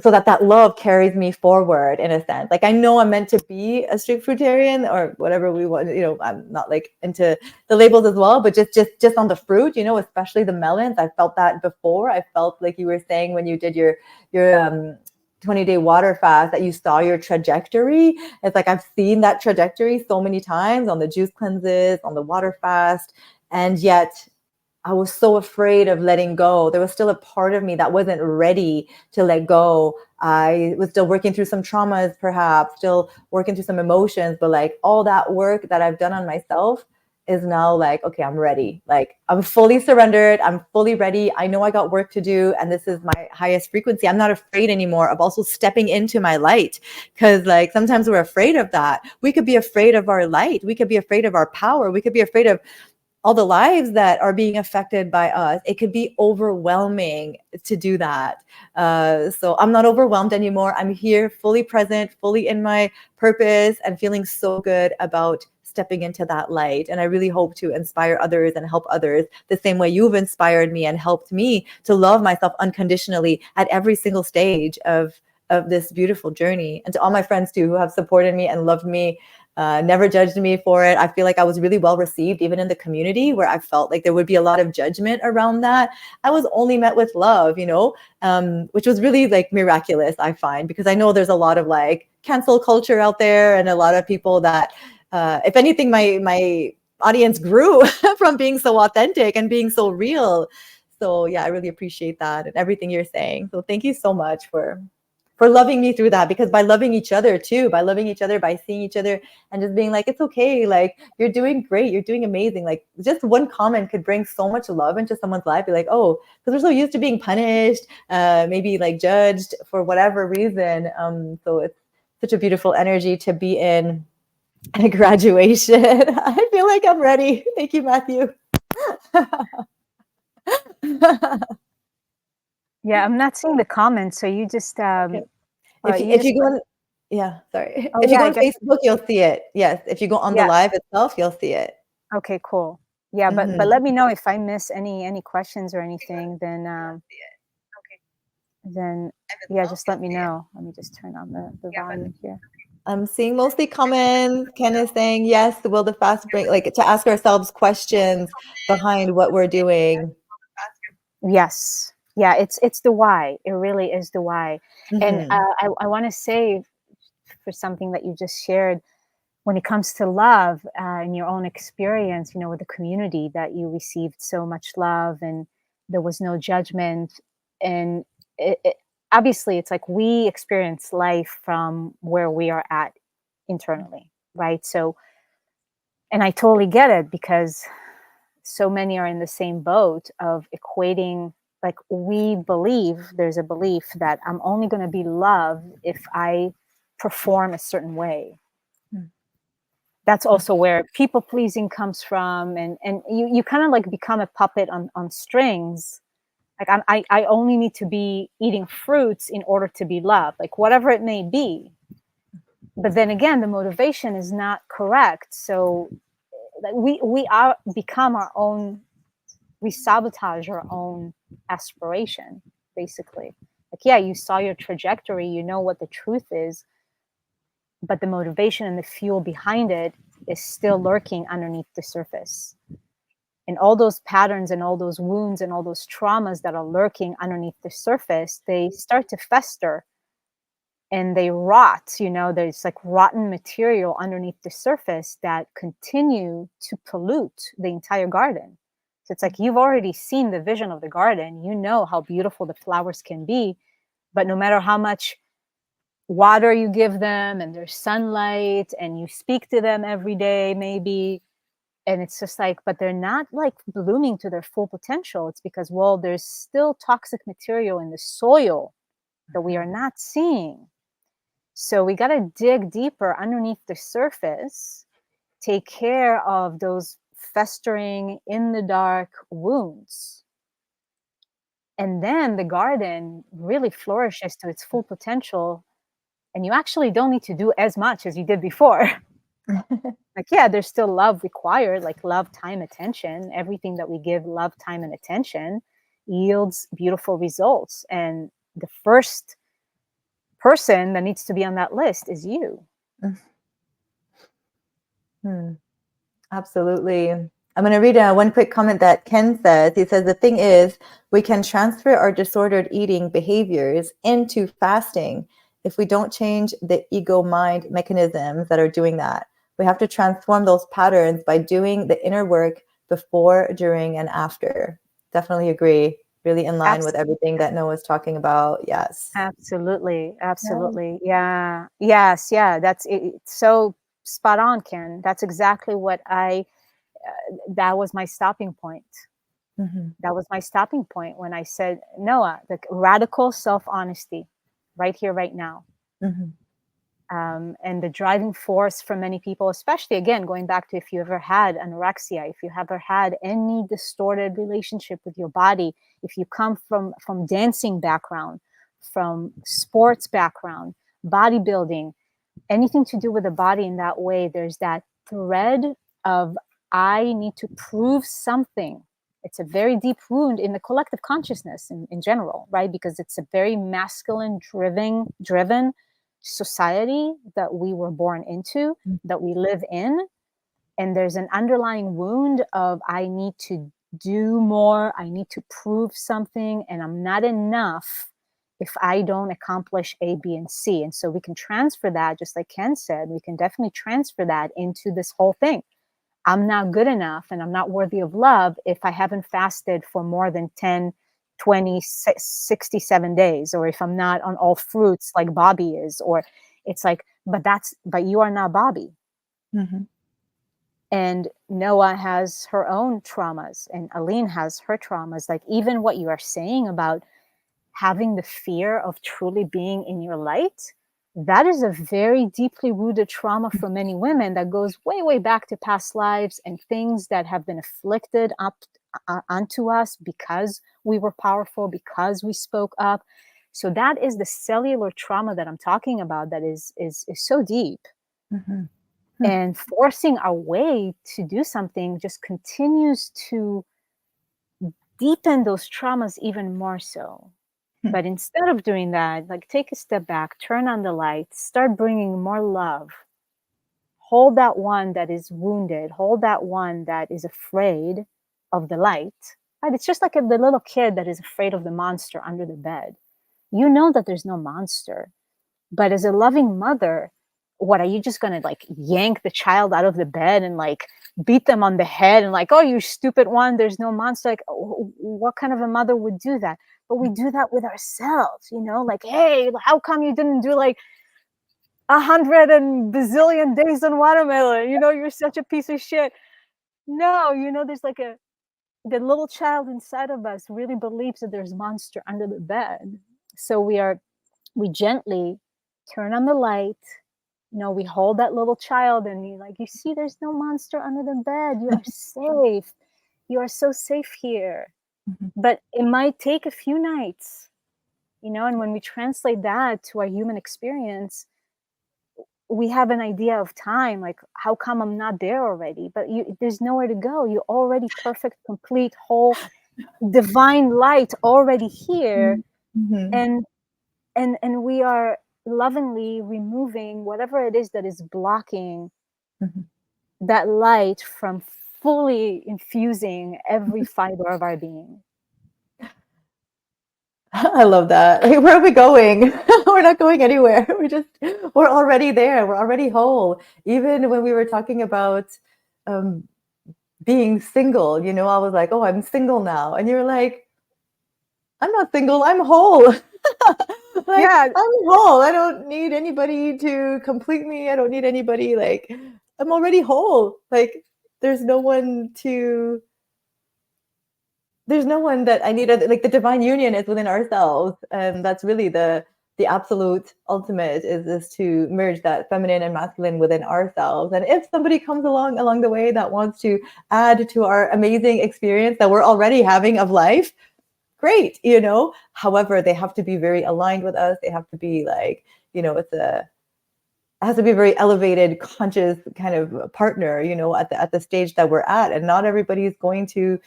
so that love carries me forward in a sense. Like I know I'm meant to be a strict fruitarian or whatever we want, you know, I'm not like into the labels as well, but just on the fruit, you know, especially the melons. I felt that before. I felt like you were saying when you did your 20-day water fast, that you saw your trajectory. It's like I've seen that trajectory so many times on the juice cleanses, on the water fast, and yet I was so afraid of letting go. There was still a part of me that wasn't ready to let go. I was still working through some traumas, perhaps, still working through some emotions, but like all that work that I've done on myself is now like, okay, I'm ready. Like I'm fully surrendered. I'm fully ready. I know I got work to do, and this is my highest frequency. I'm not afraid anymore of also stepping into my light, because like sometimes we're afraid of that. We could be afraid of our light. We could be afraid of our power. We could be afraid of all the lives that are being affected by us. It could be overwhelming to do that. So I'm not overwhelmed anymore. I'm here, fully present, fully in my purpose, and feeling so good about stepping into that light. And I really hope to inspire others and help others the same way you've inspired me and helped me to love myself unconditionally at every single stage of this beautiful journey. And to all my friends too, who have supported me and loved me, never judged me for it. I feel like I was really well received, even in the community where I felt like there would be a lot of judgment around that. I was only met with love, you know, which was really like miraculous, I find, because I know there's a lot of like cancel culture out there, and a lot of people that, if anything, my audience grew from being so authentic and being so real. So yeah, I really appreciate that and everything you're saying. So thank you so much for loving me through that, because by loving each other too, by loving each other, by seeing each other and just being like, it's okay, like you're doing great, you're doing amazing. Like just one comment could bring so much love into someone's life. Be like, oh, because we're so used to being punished, maybe like judged for whatever reason. So it's such a beautiful energy to be in at graduation. I feel like I'm ready. Thank you, Matthew. Yeah, I'm not seeing the comments, so you just Okay. If you if just you go on, yeah, sorry. oh If you yeah, go I on guess Facebook, you'll see it. Yes, if you go on the yeah. live itself, you'll see it. Okay, cool. Yeah, but Mhm. let me know if I miss any questions or anything. Then yeah, just let me know. Let me just turn on the volume here. I'm seeing mostly comments. Ken is saying, yes, will the fast bring, like to ask ourselves questions behind what we're doing. Yes. Yeah, it's the why. It really is the why. And Hmm. I want to say for something that you just shared, when it comes to love, in your own experience, you know, with the community, that you received so much love and there was no judgment. And obviously, it's like we experience life from where we are at internally, right? So, and I totally get it, because so many are in the same boat of equating, like we believe, there's a belief that I'm only going to be loved if I perform a certain way. That's also where people pleasing comes from, and you kind of like become a puppet on strings. Like I only need to be eating fruits in order to be loved, like whatever it may be. But then again, the motivation is not correct. So like we are become our own, we sabotage our own aspiration, basically. Like, yeah, you saw your trajectory, you know what the truth is, but the motivation and the fuel behind it is still lurking underneath the surface. And all those patterns and all those wounds and all those traumas that are lurking underneath the surface, they start to fester and they rot. You know, there's like rotten material underneath the surface that continue to pollute the entire garden. So it's like you've already seen the vision of the garden, you know how beautiful the flowers can be, but no matter how much water you give them and there's sunlight and you speak to them every day maybe, and it's just like, but they're not like blooming to their full potential. It's because, well, there's still toxic material in the soil that we are not seeing. So we got to dig deeper underneath the surface, take care of those festering in the dark wounds. And then the garden really flourishes to its full potential. And you actually don't need to do as much as you did before. Like, yeah, there's still love required, like love, time, attention. Everything that we give love, time, and attention yields beautiful results. And the first person that needs to be on that list is you. Hmm. Absolutely. I'm going to read one quick comment that Ken says. He says, the thing is, we can transfer our disordered eating behaviors into fasting if we don't change the ego mind mechanisms that are doing that. We have to transform those patterns by doing the inner work before, during, and after. Definitely agree. Really in line with everything that Noah's talking about. Yes. Absolutely. Yeah. Absolutely. Yeah. Yes. Yeah. That's it. It's so spot on, Ken. That's exactly what that was my stopping point. Mm-hmm. That was my stopping point when I said, Noah, the radical self honesty right here, right now. Mm-hmm. And the driving force for many people, especially again, going back to if you ever had anorexia, if you ever had any distorted relationship with your body, if you come from dancing background, from sports background, bodybuilding, anything to do with the body in that way, there's that thread of I need to prove something. It's a very deep wound in the collective consciousness in general, right? Because it's a very masculine driven society that we were born into, that we live in. And there's an underlying wound of I need to do more, I need to prove something, and I'm not enough if I don't accomplish A, B, and C. And so we can transfer that, just like Ken said, we can definitely transfer that into this whole thing. I'm not good enough and I'm not worthy of love if I haven't fasted for more than 10, 20, 67 days, or if I'm not on all fruits like Bobby is, or it's like, but you are not Bobby. Mm-hmm. And Noah has her own traumas and Aline has her traumas. Like even what you are saying about having the fear of truly being in your light, that is a very deeply rooted trauma for many women that goes way, way back to past lives and things that have been afflicted up onto us because we were powerful, because we spoke up. So that is the cellular trauma that I'm talking about that is so deep. Mm-hmm. And forcing our way to do something just continues to deepen those traumas even more so. But instead of doing that, like take a step back, turn on the light, start bringing more love. Hold that one that is wounded, hold that one that is afraid of the light. Right? It's just like the little kid that is afraid of the monster under the bed. You know that there's no monster. But as a loving mother, what are you just gonna like yank the child out of the bed and like beat them on the head and like, oh, you stupid one, there's no monster? Like, what kind of a mother would do that? But we do that with ourselves, you know, like, hey, how come you didn't do like 100 and bazillion days on watermelon? You know, you're such a piece of shit. No, you know, there's like the little child inside of us really believes that there's monster under the bed. So we gently turn on the light. You know, we hold that little child and you like, you see, there's no monster under the bed. You are safe. You are so safe here. Mm-hmm. But it might take a few nights, you know, and when we translate that to our human experience, we have an idea of time, like, how come I'm not there already? But there's nowhere to go. You're already perfect, complete, whole, divine light already here. Mm-hmm. And we are lovingly removing whatever it is that is blocking Mm-hmm. that light from fully infusing every fiber of our being. I love that. Hey, where are we going? We're not going anywhere. We're already there. We're already whole. Even when we were talking about um, being single, you know, I was like, oh, I'm single now. And you're like, I'm not single, I'm whole. Like, Yeah, I'm whole. I don't need anybody to complete me. I don't need anybody. Like, I'm already whole. Like, there's no one to there's no one that I need. Like the divine union is within ourselves, and that's really the the absolute ultimate is to merge that feminine and masculine within ourselves. And if somebody comes along the way that wants to add to our amazing experience that we're already having of life, great, you know. However, they have to be very aligned with us. They have to be like, you know, it has to be a very elevated, conscious kind of partner, you know, at the stage that we're at. And not everybody's going to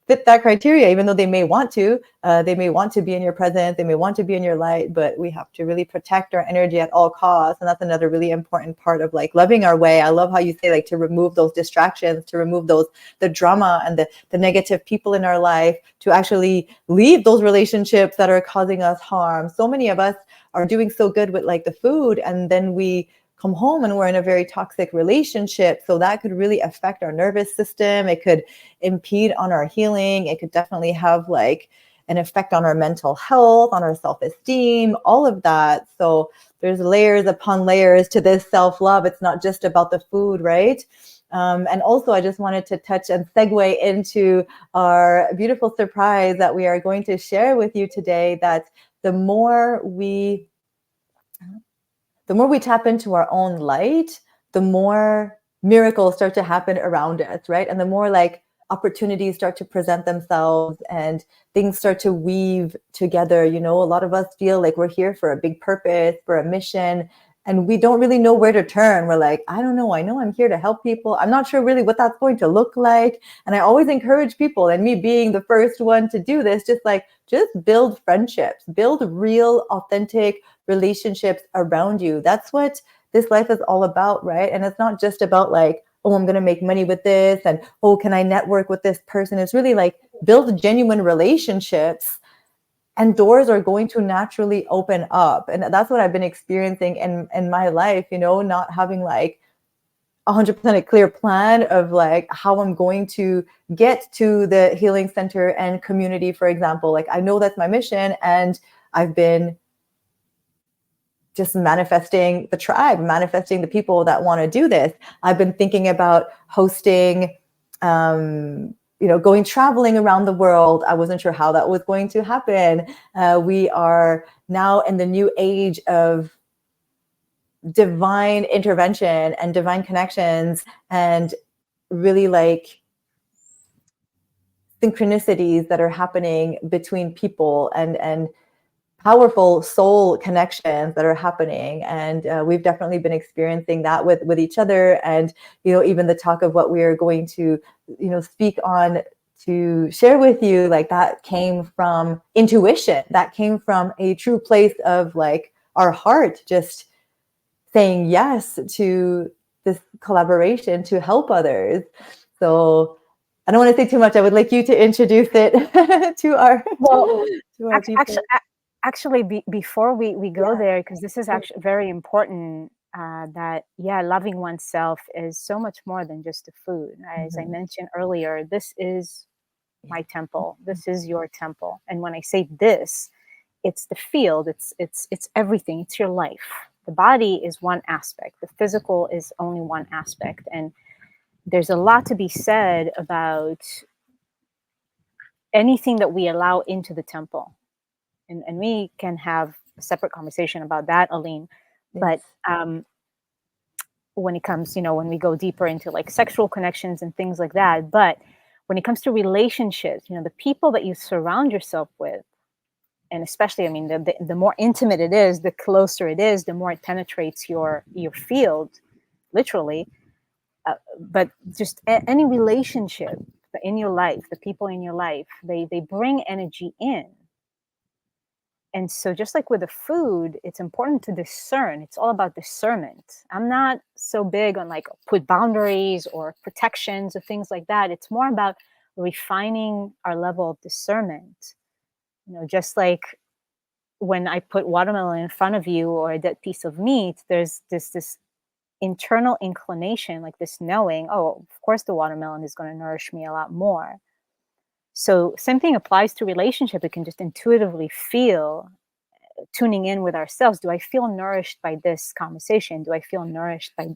fit that criteria, even though they may want to. They may want to be in your presence, they may want to be in your light, but we have to really protect our energy at all costs. And that's another really important part of like loving our way. I love how you say like to remove those distractions, to remove the drama and the negative people in our life, to actually leave those relationships that are causing us harm. So many of us are doing so good with like the food, and then we come home and we're in a very toxic relationship. So that could really affect our nervous system. It could impede on our healing. It could definitely have like an effect on our mental health, on our self-esteem, all of that. So there's layers upon layers to this self-love. It's not just about the food, right? And also, I just wanted to touch and segue into our beautiful surprise that we are going to share with you today, that the more we tap into our own light, the more miracles start to happen around us, right? And the more like opportunities start to present themselves and things start to weave together. You know, a lot of us feel like we're here for a big purpose, for a mission, and we don't really know where to turn. We're like, I don't know. I know I'm here to help people. I'm not sure really what that's going to look like. And I always encourage people, and me being the first one to do this, just build friendships, build real, authentic relationships around you. That's what this life is all about, right? And it's not just about like, oh, I'm going to make money with this, and oh, can I network with this person? It's really like build genuine relationships, and doors are going to naturally open up. And that's what I've been experiencing in my life, you know, not having like 100% a clear plan of like how I'm going to get to the healing center and community, for example. Like I know that's my mission, and I've been just manifesting the tribe, manifesting the people that want to do this. I've been thinking about hosting, going traveling around the world. I wasn't sure how that was going to happen. We are now in the new age of divine intervention and divine connections, and really like synchronicities that are happening between people, and powerful soul connections that are happening. And we've definitely been experiencing that with each other. And, you know, even the talk of what we're going to, you know, speak on to share with you, like that came from intuition. That came from a true place of like our heart just saying yes to this collaboration to help others. So I don't want to say too much. I would like you to introduce it to our Well, to our people. actually, before we go Yeah. there, because this is actually very important, that, yeah, loving oneself is so much more than just the food. As I Mhm. mentioned earlier, this is Yeah. my temple. This is your temple. And when I say this, it's the field, it's everything, it's your life. The body is one aspect, the physical is only one aspect. And there's a lot to be said about anything that we allow into the temple. And we can have a separate conversation about that, Aline. But Yes. when it comes, when we go deeper into like sexual connections and things like that, but when it comes to relationships, the people that you surround yourself with, and especially, I mean, the more intimate it is, the closer it is, the more it penetrates your field, literally. But just any relationship in your life, the people in your life, they bring energy in. And so just like with the food, it's important to discern. It's all about discernment. I'm not so big on like put boundaries or protections or things like that. It's more about refining our level of discernment. Just like when I put watermelon in front of you or a dead piece of meat, there's this internal inclination, like this knowing, oh, of course the watermelon is going to nourish me a lot more. So same thing applies to relationship. We can just intuitively feel, tuning in with ourselves. Do I feel nourished by this conversation? Do I feel nourished by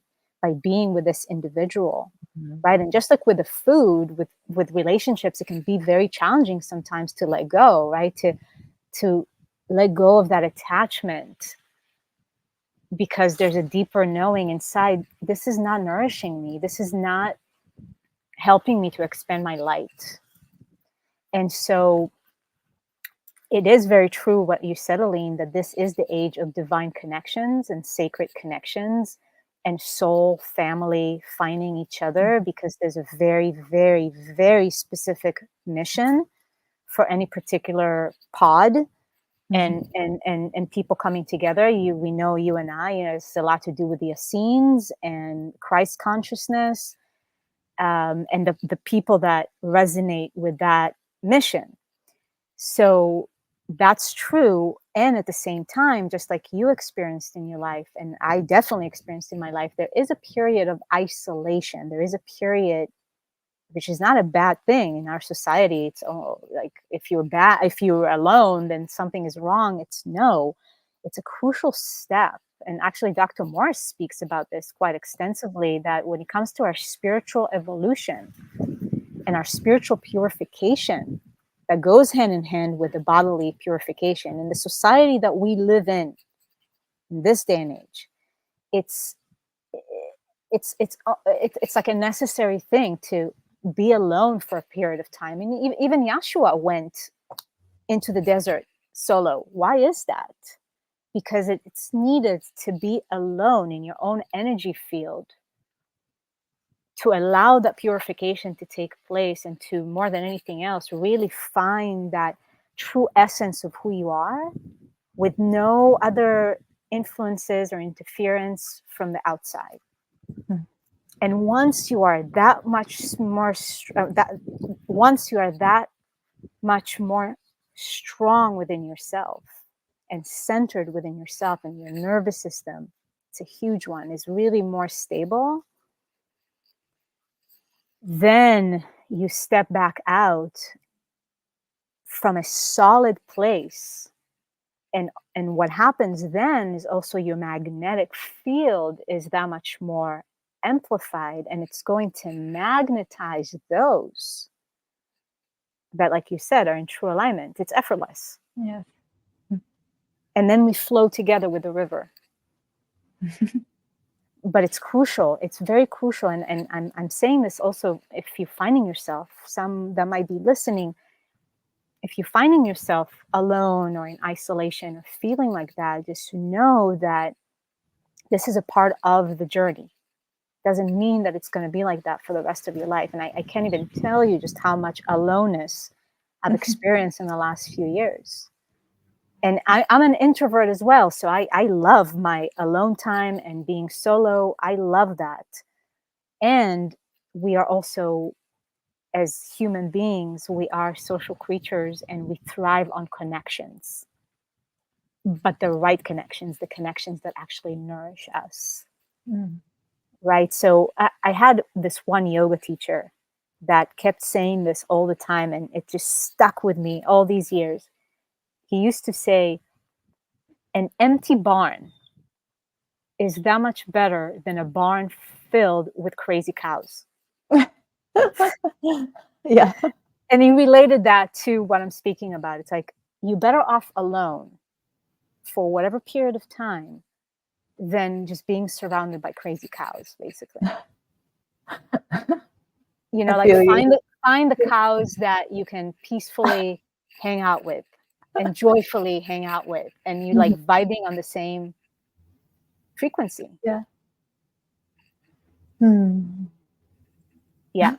being with this individual? Mhm. Right. And just like with the food, with relationships, it can be very challenging sometimes to let go, right? To let go of that attachment, because there's a deeper knowing inside, this is not nourishing me. This is not helping me to expand my light. And so it is very true what you said, Aline, that this is the age of divine connections and sacred connections and soul family finding each other, because there's a very, very, very specific mission for any particular pod. And people coming together. We know, you and I, it's a lot to do with the Essenes and Christ consciousness, and the people that resonate with that mission. So that's true. And at the same time, just like you experienced in your life, and I definitely experienced in my life, there is a period of isolation. There is a period, which is not a bad thing in our society. It's like, if you're alone, then something is wrong. It's a crucial step. And actually, Dr. Morris speaks about this quite extensively, that when it comes to our spiritual evolution and our spiritual purification, that goes hand in hand with the bodily purification. In the society that we live in this day and age, it's like a necessary thing to be alone for a period of time. And even Yeshua went into the desert solo. Why is that? Because it's needed to be alone in your own energy field to allow that purification to take place, and to, more than anything else, really find that true essence of who you are, with no other influences or interference from the outside. And once you are that much more strong within yourself and centered within yourself, and your nervous system, it's a huge one, is really more stable, then you step back out from a solid place. And what happens then is also your magnetic field is that much more amplified, and it's going to magnetize those that, like you said, are in true alignment. It's effortless. Yes. And then we flow together with the river. But it's crucial. It's very crucial. And I'm saying this also, if you're finding yourself, some that might be listening, if you're finding yourself alone or in isolation or feeling like that, just know that this is a part of the journey. Doesn't mean that it's going to be like that for the rest of your life. And I can't even tell you just how much aloneness I've experienced in the last few years. And I'm an introvert as well. So I love my alone time and being solo. I love that. And we are also, as human beings, we are social creatures, and we thrive on connections. But the right connections, the connections that actually nourish us. Right? So I had this one yoga teacher that kept saying this all the time, and it just stuck with me all these years. He used to say, an empty barn is that much better than a barn filled with crazy cows. Yeah. And he related that to what I'm speaking about. It's like, you're better off alone for whatever period of time than just being surrounded by crazy cows, basically. Like find the cows that you can peacefully hang out with and joyfully hang out with, and you like vibing on the same frequency. Yeah. Yeah.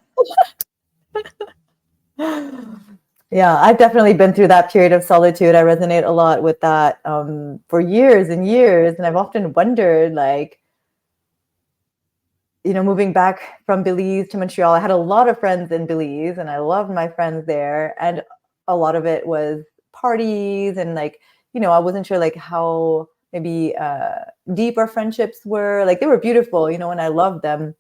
Yeah, I've definitely been through that period of solitude. I resonate a lot with that for years and years. And I've often wondered, like, moving back from Belize to Montreal, I had a lot of friends in Belize, and I loved my friends there. And a lot of it was parties, and like, I wasn't sure like how maybe deep our friendships were. Like, they were beautiful, and I loved them.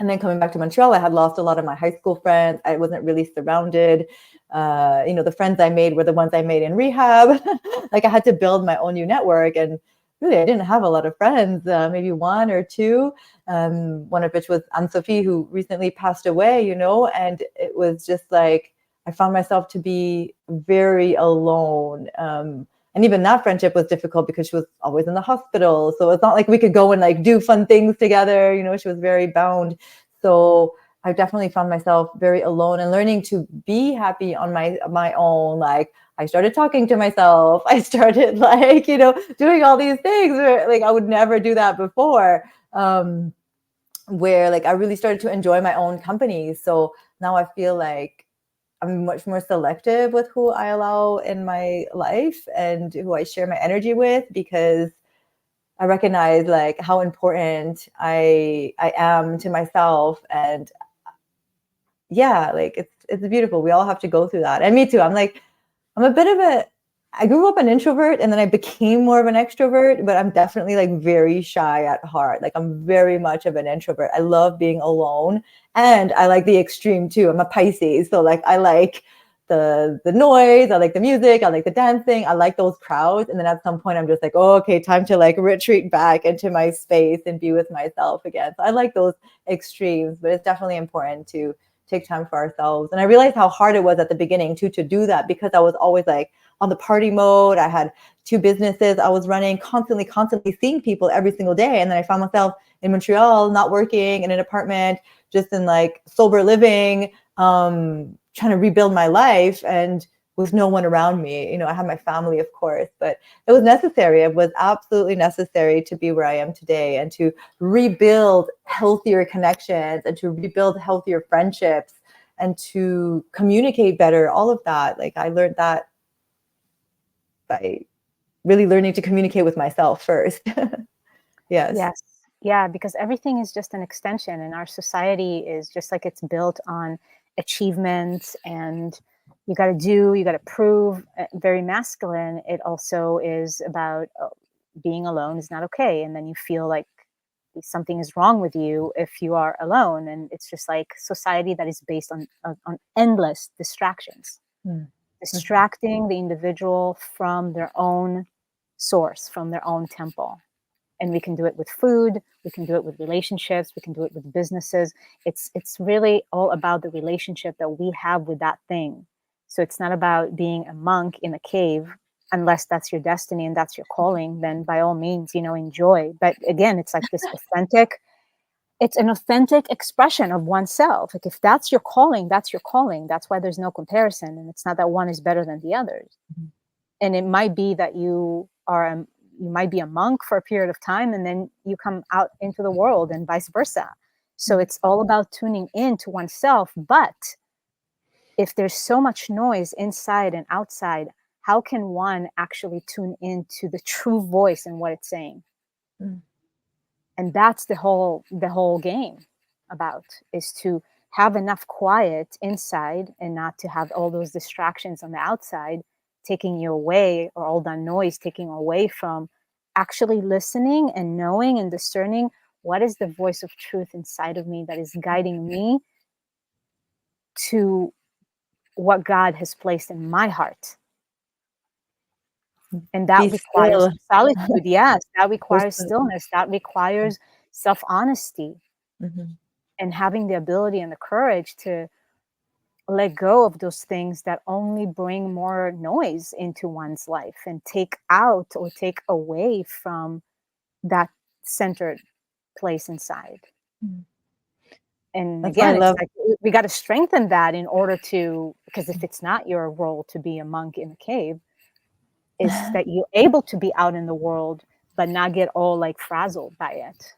And then coming back to Montreal, I had lost a lot of my high school friends. I wasn't really surrounded. The friends I made were the ones I made in rehab. Like, I had to build my own new network, and really, I didn't have a lot of friends, maybe one or two, one of which was Anne-Sophie, who recently passed away, and it was just like, I found myself to be very alone. And even that friendship was difficult because she was always in the hospital. So it's not like we could go and like do fun things together. You know, she was very bound. So I definitely found myself very alone, and learning to be happy on my own. Like I started talking to myself. I started like, you know, doing all these things where like I would never do that before. Where like I really started to enjoy my own company. So now I feel like I'm much more selective with who I allow in my life and who I share my energy with, because I recognize like how important I am to myself. And yeah, like it's beautiful. We all have to go through that. And me too. I'm a bit of a I grew up an introvert and then I became more of an extrovert, but I'm definitely like very shy at heart. Like I'm very much of an introvert. I love being alone, and I like the extreme too. I'm a Pisces, so like I like the noise, I like the music, I like the dancing, I like those crowds. And then at some point I'm just like, oh, okay, time to like retreat back into my space and be with myself again. So I like those extremes, but it's definitely important to take time for ourselves. And I realized how hard it was at the beginning too to do that, because I was always like on the party mode. I had 2 businesses I was running, constantly seeing people every single day. And then I found myself in Montreal, not working in an apartment, just in like sober living, trying to rebuild my life, and with no one around me. You know, I had my family, of course, but it was necessary. It was absolutely necessary to be where I am today, and to rebuild healthier connections, and to rebuild healthier friendships, and to communicate better, all of that. Like I learned that by really learning to communicate with myself first. Yes. Yes. Yeah, because everything is just an extension, and our society is just like it's built on achievements, and you got to do, you got to prove, very masculine. It also is about being alone is not okay. And then you feel like something is wrong with you if you are alone. And it's just like society that is based on endless distractions, Mm. distracting the individual from their own source, from their own temple. And we can do it with food, we can do it with relationships, we can do it with businesses. It's really all about the relationship that we have with that thing. So it's not about being a monk in a cave, unless that's your destiny and that's your calling. Then by all means, you know, enjoy. But again, it's like this authentic, it's an authentic expression of oneself. Like if that's your calling, that's your calling. That's why there's no comparison, and it's not that one is better than the others. And it might be that you might be a monk for a period of time, and then you come out into the world, and vice versa. So it's all about tuning in to oneself. But if there's so much noise inside and outside, how can one actually tune into the true voice and what it's saying? Mm. And that's the whole game about, is to have enough quiet inside and not to have all those distractions on the outside taking you away, or all that noise taking away from actually listening and knowing and discerning what is the voice of truth inside of me that is guiding me to what God has placed in my heart. And Be that requires still. solitude. Yes, that Just requires stillness. That requires self-honesty, mhm. and having the ability and the courage to let go of those things that only bring more noise into one's life, and take out or take away from that centered place inside. Mm. And That's why I again, it's love. like we got to strengthen that in order to, because if it's not your role to be a monk in a cave, is that you're able to be out in the world but not get all like frazzled by it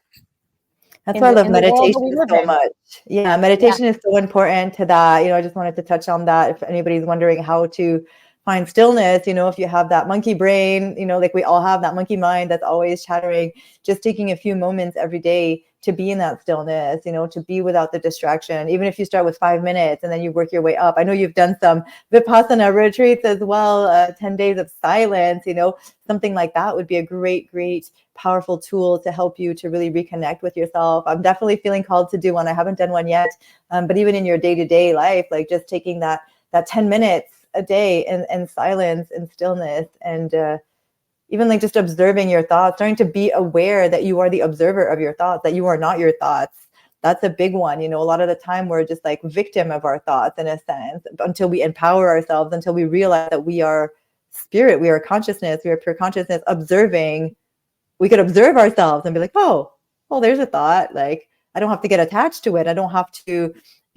That's in why I the love in the world that we meditation live so in. much. Yeah, Yeah. meditation is so important to that. You know, I just wanted to touch on that. If anybody's wondering how to find stillness, you know, if you have that monkey brain, you know, like we all have that monkey mind that's always chattering, just taking a few moments every day to be in that stillness, you know, to be without the distraction. Even if you start with 5 minutes and then you work your way up. I know you've done some Vipassana retreats as well, 10 days of silence, you know, something like that would be a great powerful tool to help you to really reconnect with yourself. I'm definitely feeling called to do one. I haven't done one yet, but even in your day-to-day life, like just taking that 10 minutes a day in silence and stillness, and even like just observing your thoughts, starting to be aware that you are the observer of your thoughts, that you are not your thoughts. That's a big one. You know, a lot of the time we're just like victim of our thoughts in a sense, until we empower ourselves, until we realize that we are spirit, we are consciousness, we are pure consciousness observing. We could observe ourselves and be like, oh, there's a thought. Like, I don't have to get attached to it. I don't have to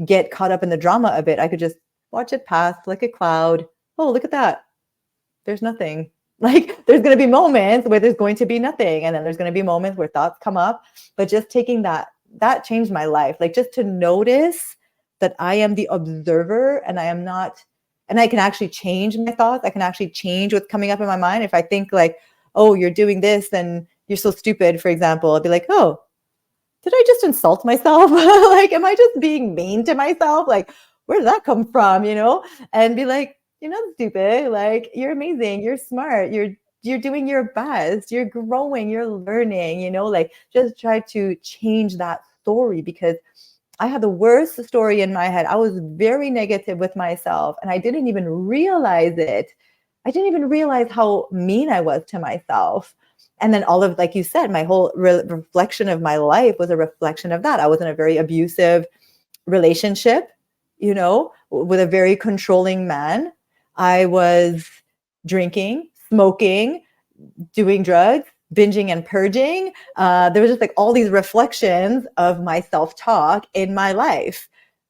get caught up in the drama of it. I could just watch it pass like a cloud. Oh, look at that. There's nothing. Like, there's going to be moments where there's going to be nothing. And then there's going to be moments where thoughts come up. But just taking that changed my life. Like, just to notice that I am the observer and I am not, and I can actually change my thoughts. I can actually change what's coming up in my mind. If I think like, oh, you're doing this and you're so stupid, for example, I'll be like, oh, did I just insult myself? Like, am I just being mean to myself? Like, where did that come from? And be like, you're not stupid. Like, you're amazing. You're smart. You're doing your best. You're growing. You're learning. Like, just try to change that story, because I had the worst story in my head. I was very negative with myself, and I didn't even realize it. I didn't even realize how mean I was to myself. And then all of, like you said, my whole reflection of my life was a reflection of that. I was in a very abusive relationship, with a very controlling man. I was drinking, smoking, doing drugs, binging and purging. There was just like all these reflections of my self-talk in my life.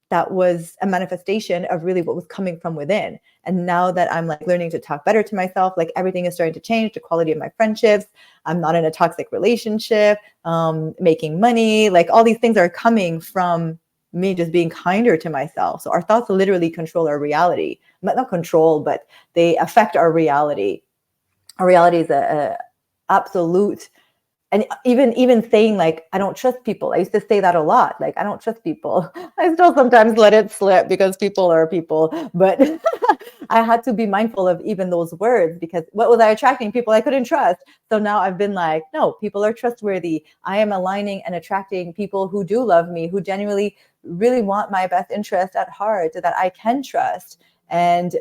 That was a manifestation of really what was coming from within. And now that I'm like learning to talk better to myself, like everything is starting to change. The quality of my friendships, I'm not in a toxic relationship, making money, like all these things are coming from me just being kinder to myself. So our thoughts literally control our reality. Not control, but they affect our reality. Our reality is a absolute. And even saying like, I don't trust people. I used to say that a lot. Like, I don't trust people. I still sometimes let it slip because people are people. But I had to be mindful of even those words, because what was I attracting? People I couldn't trust. So now I've been like, no, people are trustworthy. I am aligning and attracting people who do love me, who genuinely really want my best interest at heart, that I can trust. And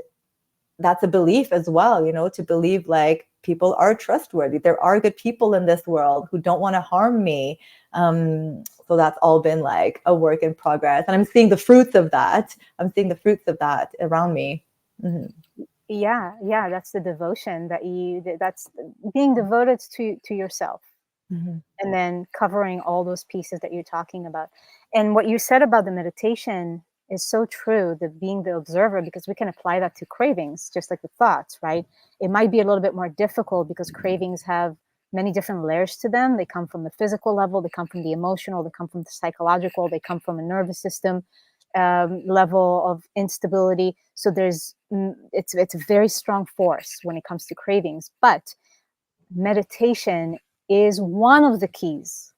that's a belief as well, to believe like people are trustworthy. There are good people in this world who don't want to harm me. So that's all been like a work in progress. And I'm seeing the fruits of that. Around me. Mm-hmm. Yeah, that's the devotion that's being devoted to yourself. Mm-hmm. And then covering all those pieces that you're talking about. And what you said about the meditation is so true, the being the observer, because we can apply that to cravings, just like the thoughts, right? It might be a little bit more difficult because cravings have many different layers to them. They come from the physical level, they come from the emotional, they come from the psychological, they come from a nervous system level of instability. So it's a very strong force when it comes to cravings. But meditation is one of the keys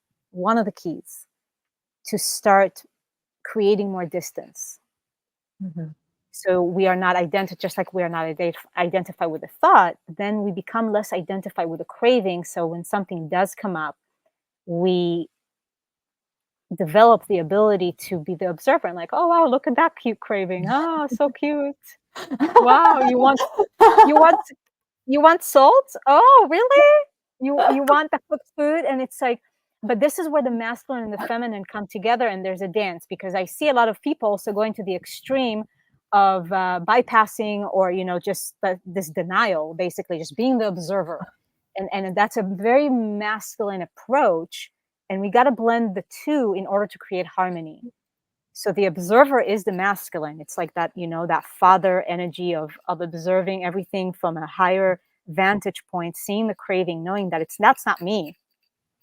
to start creating more distance. Mm-hmm. So we are not just like we are not identified with the thought, then we become less identified with the craving. So when something does come up, we develop the ability to be the observer and like, oh wow, look at that cute craving. Oh, so cute. Wow, you want you want salt? Oh, really? You want the cooked food? And it's like, but this is where the masculine and the feminine come together, and there's a dance, because I see a lot of people also going to the extreme of bypassing, or just this denial, basically just being the observer, and that's a very masculine approach, and we got to blend the two in order to create harmony. So the observer is the masculine. It's like that, that father energy of observing everything from a higher vantage point, seeing the craving, knowing that that's not me.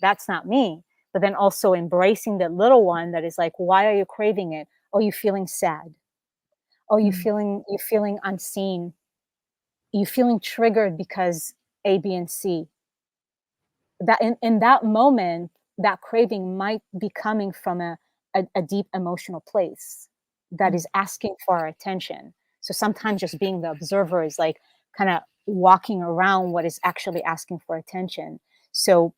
That's not me. But then also embracing that little one that is like, why are you craving it? Oh, you feeling sad. Oh, you feeling unseen. You feeling triggered because A, B, and C. That in that moment, that craving might be coming from a deep emotional place that is asking for our attention. So sometimes just being the observer is like kind of walking around what is actually asking for attention. So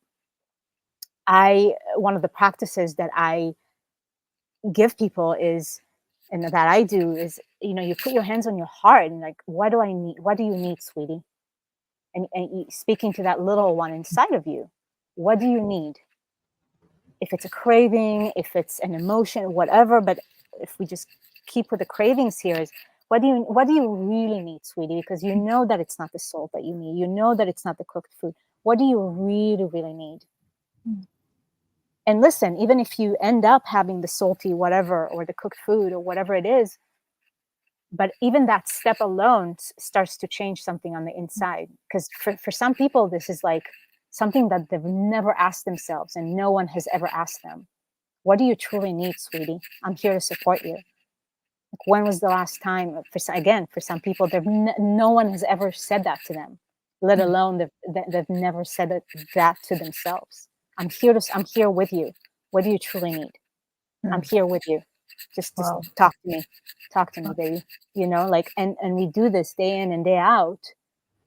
one of the practices that I give people is, and that I do is, you put your hands on your heart and like, what do I need? What do you need, sweetie? And speaking to that little one inside of you, what do you need? If it's a craving, if it's an emotion, whatever. But if we just keep with the cravings here, is What do you really need, sweetie? Because you know that it's not the salt that you need. You know that it's not the cooked food. What do you really, really need? And listen, even if you end up having the salty whatever or the cooked food or whatever it is, but even that step alone starts to change something on the inside. Because for some people, this is like something that they've never asked themselves and no one has ever asked them. What do you truly need, sweetie? I'm here to support you. Like, when was the last time? For some people, no one has ever said that to them, let alone they've never said that to themselves. I'm here with you. What do you truly need? I'm here with you. Just Wow. talk to me, baby. You know, like, and we do this day in and day out,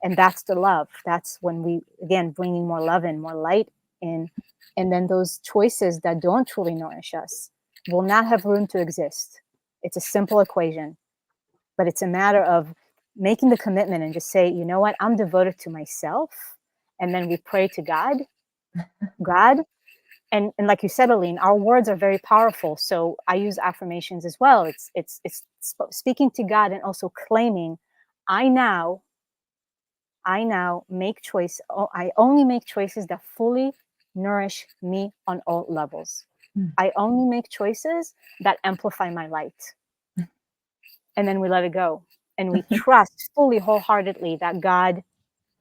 and that's the love. That's when we, again, bringing more love in, more light in, and then those choices that don't truly nourish us will not have room to exist. It's a simple equation, but it's a matter of making the commitment and just say, you know what, I'm devoted to myself, and then we pray to God. And like you said, Aline, our words are very powerful. So I use affirmations as well. It's speaking to God and also claiming, I now make choice. I only make choices that fully nourish me on all levels. I only make choices that amplify my light. And then we let it go. And we trust fully, wholeheartedly that God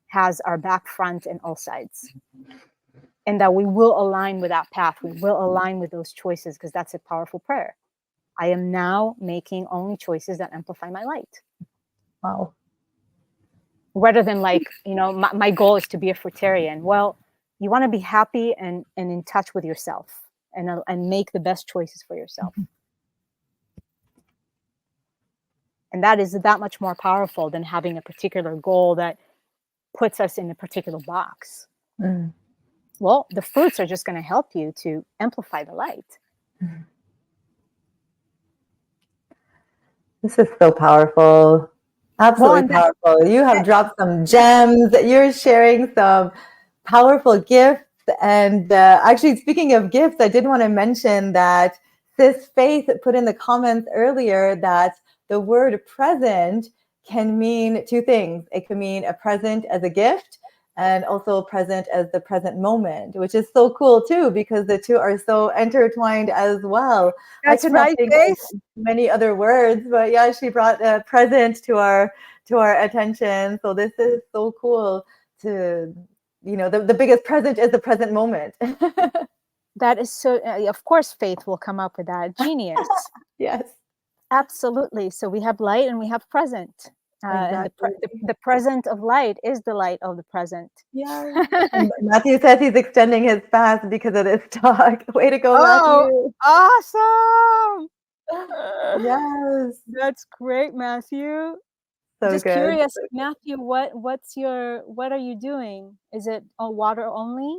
has our back, front, and all sides. And that we will align with that path. We will align with those choices, because that's a powerful prayer. I am now making only choices that amplify my light. Wow. Rather than like, you know, my goal is to be a fruitarian. Well, you want to be happy and in touch with yourself and make the best choices for yourself. And that is that much more powerful than having a particular goal that puts us in a particular box. Well, the fruits are just going to help you to amplify the light. This is so powerful. Absolutely powerful. You have dropped some gems. You're sharing some powerful gifts. And actually, speaking of gifts, I did want to mention that Sis Faith put in the comments earlier that the word present can mean two things. It can mean a present as a gift, and also present as the present moment, which is so cool too, because the two are so intertwined as well. That's I could not right, think Faith. of many other words, but yeah, she brought a present to our attention. So this is so cool to, you know, the biggest present is the present moment. That is so, of course, Faith will come up with that. Genius. Yes. Absolutely. So we have light and we have present. Exactly. And the present of light is the light of the present. Yeah. And Matthew says he's extending his fast because of this talk. Way to go, Oh, Matthew. awesome. Yes. That's great, Matthew. So Just good. curious, Matthew, what are you doing? Is it water only?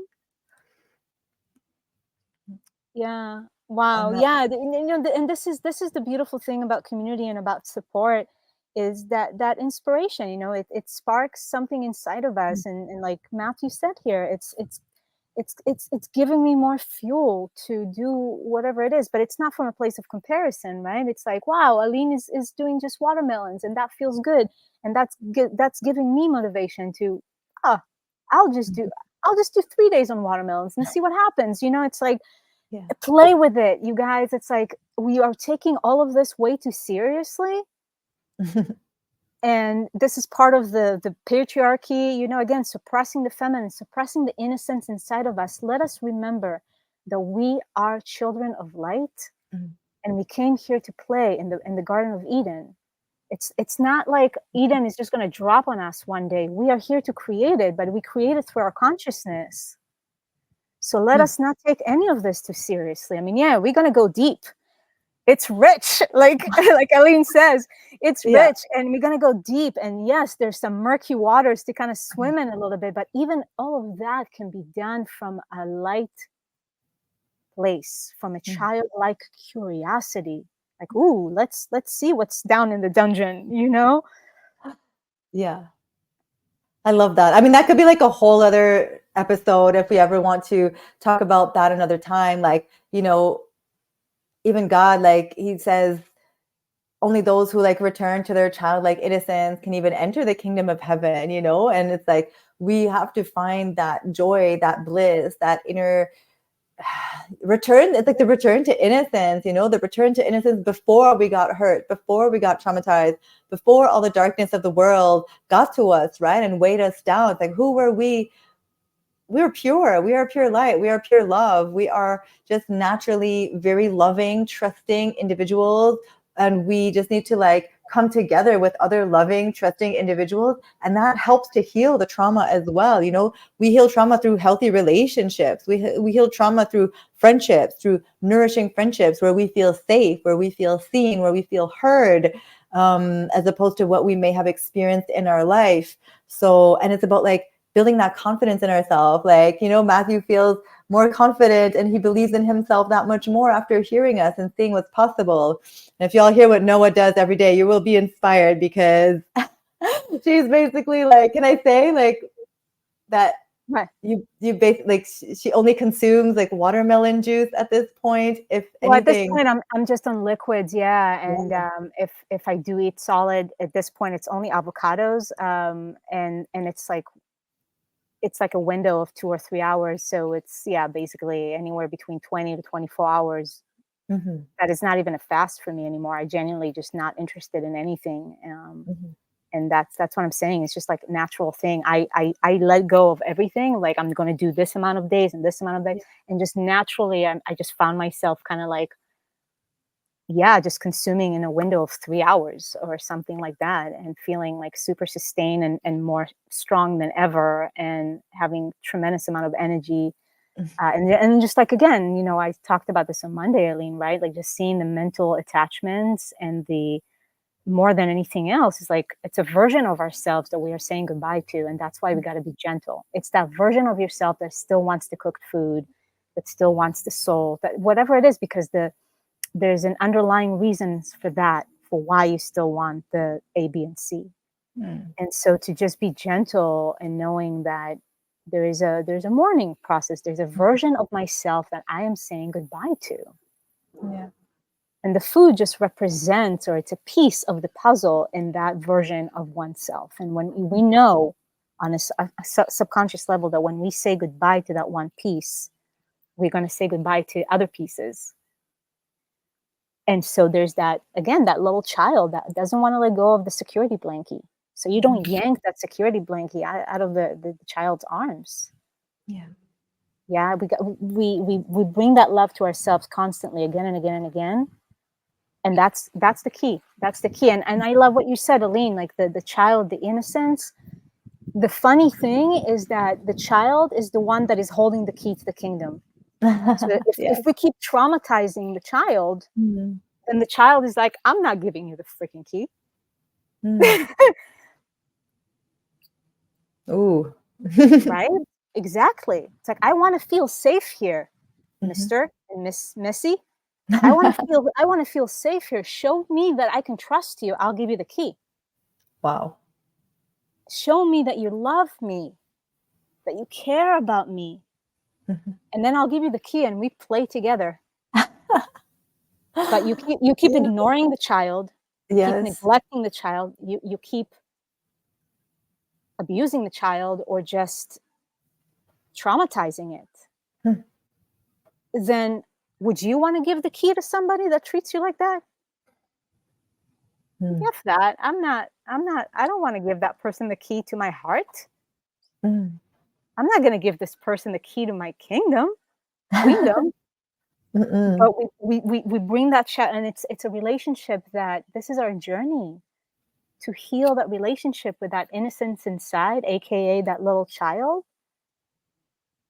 Yeah. Wow. Yeah. You know, and this is the beautiful thing about community and about support, is that inspiration. You know, it sparks something inside of us, and like Matthew said here, it's giving me more fuel to do whatever it is, but it's not from a place of comparison, right? It's like, wow, Aline is doing just watermelons, and that feels good, and that's giving me motivation to, ah, I'll just do 3 days on watermelons and see what happens. You know, it's like, play with it, you guys. It's like we are taking all of this way too seriously. And this is part of the patriarchy, you know, again, suppressing the feminine, suppressing the innocence inside of us. Let us remember that we are children of light, and we came here to play in the Garden of Eden. It's not like Eden is just going to drop on us one day. We are here to create it, but we create it through our consciousness. So let us not take any of this too seriously. I mean, yeah, we're going to go deep. It's rich, like like Aline says, it's rich, and we're going to go deep. And yes, there's some murky waters to kind of swim in a little bit, but even all of that can be done from a light place, from a childlike curiosity. Like, ooh, let's see what's down in the dungeon, you know? Yeah. I love that. I mean, that could be like a whole other episode if we ever want to talk about that another time. Like, you know, even God, like he says, only those who like return to their childlike innocence can even enter the kingdom of heaven, you know? And it's like, we have to find that joy, that bliss, that inner return. It's like the return to innocence, you know, the return to innocence before we got hurt, before we got traumatized, before all the darkness of the world got to us, right? And weighed us down. It's like, who were we? We're pure. We are pure light. We are pure love. We are just naturally very loving, trusting individuals. And we just need to like come together with other loving, trusting individuals. And that helps to heal the trauma as well. You know, we heal trauma through healthy relationships. We heal trauma through friendships, through nourishing friendships where we feel safe, where we feel seen, where we feel heard, as opposed to what we may have experienced in our life. So, and it's about like building that confidence in ourselves. Like, you know, Matthew feels more confident and he believes in himself that much more after hearing us and seeing what's possible. And if y'all hear what Noa does every day, you will be inspired, because she's basically like, can I say like that Right. you basically like she only consumes like watermelon juice at this point, if Well, at this anything. point, I'm just on liquids, yeah, and, Yeah. if I do eat solid, at this point, it's only avocados, and it's like a window of 2 or 3 hours, so it's, yeah, basically anywhere between 20 to 24 hours. Mhm, That is not even a fast for me anymore. I genuinely just not interested in anything, mhm. and that's what I'm saying. It's just like a natural thing. I let go of everything. Like, I'm gonna do this amount of days and this amount of days, and just naturally, I just found myself kind of like, yeah, just consuming in a window of 3 hours or something like that, and feeling like super sustained and more strong than ever, and having tremendous amount of energy. And just like, again, I talked about this on Monday, Eileen, right? Like, just seeing the mental attachments, and the more than anything else is like, it's a version of ourselves that we are saying goodbye to, and that's why we got to be gentle. It's that version of yourself that still wants the cooked food, that still wants the soul, that whatever it is, because there's an underlying reasons for that, for why you still want the A, B, and C. Mm. And so to just be gentle and knowing that there's a mourning process, there's a version of myself that I am saying goodbye to. Yeah. And the food just represents, or it's a piece of the puzzle in that version of oneself. And when we know on a subconscious level that when we say goodbye to that one piece, we're going to say goodbye to other pieces. And so there's that, again, that little child that doesn't want to let go of the security blankie. So you don't yank that security blankie out of the child's arms. Yeah. Yeah, we bring that love to ourselves constantly, again and again and again. And that's the key. That's the key. And I love what you said, Aline, like the child, the innocence. The funny thing is that the child is the one that is holding the key to the kingdom. So if Yes. we keep traumatizing the child, Mhm. then the child is like, I'm not giving you the freaking key. Mm. Ooh. Right? Exactly. It's like, I want to feel safe here, Mhm. Mr. and Miss Missy. I want to feel safe here. Show me that I can trust you. I'll give you the key. Wow. Show me that you love me, that you care about me. Mhm. And then I'll give you the key and we play together. But you keep Yeah. ignoring the child, you keep Yes. neglecting the child, you keep abusing the child, or just traumatizing it. Hmm. Then would you want to give the key to somebody that treats you like that? Mm. F that. I don't want to give that person the key to my heart. Mm. I'm not going to give this person the key to my kingdom, queendom. Mm-mm. But we bring that child, and it's a relationship that this is our journey to heal that relationship with that innocence inside, aka that little child.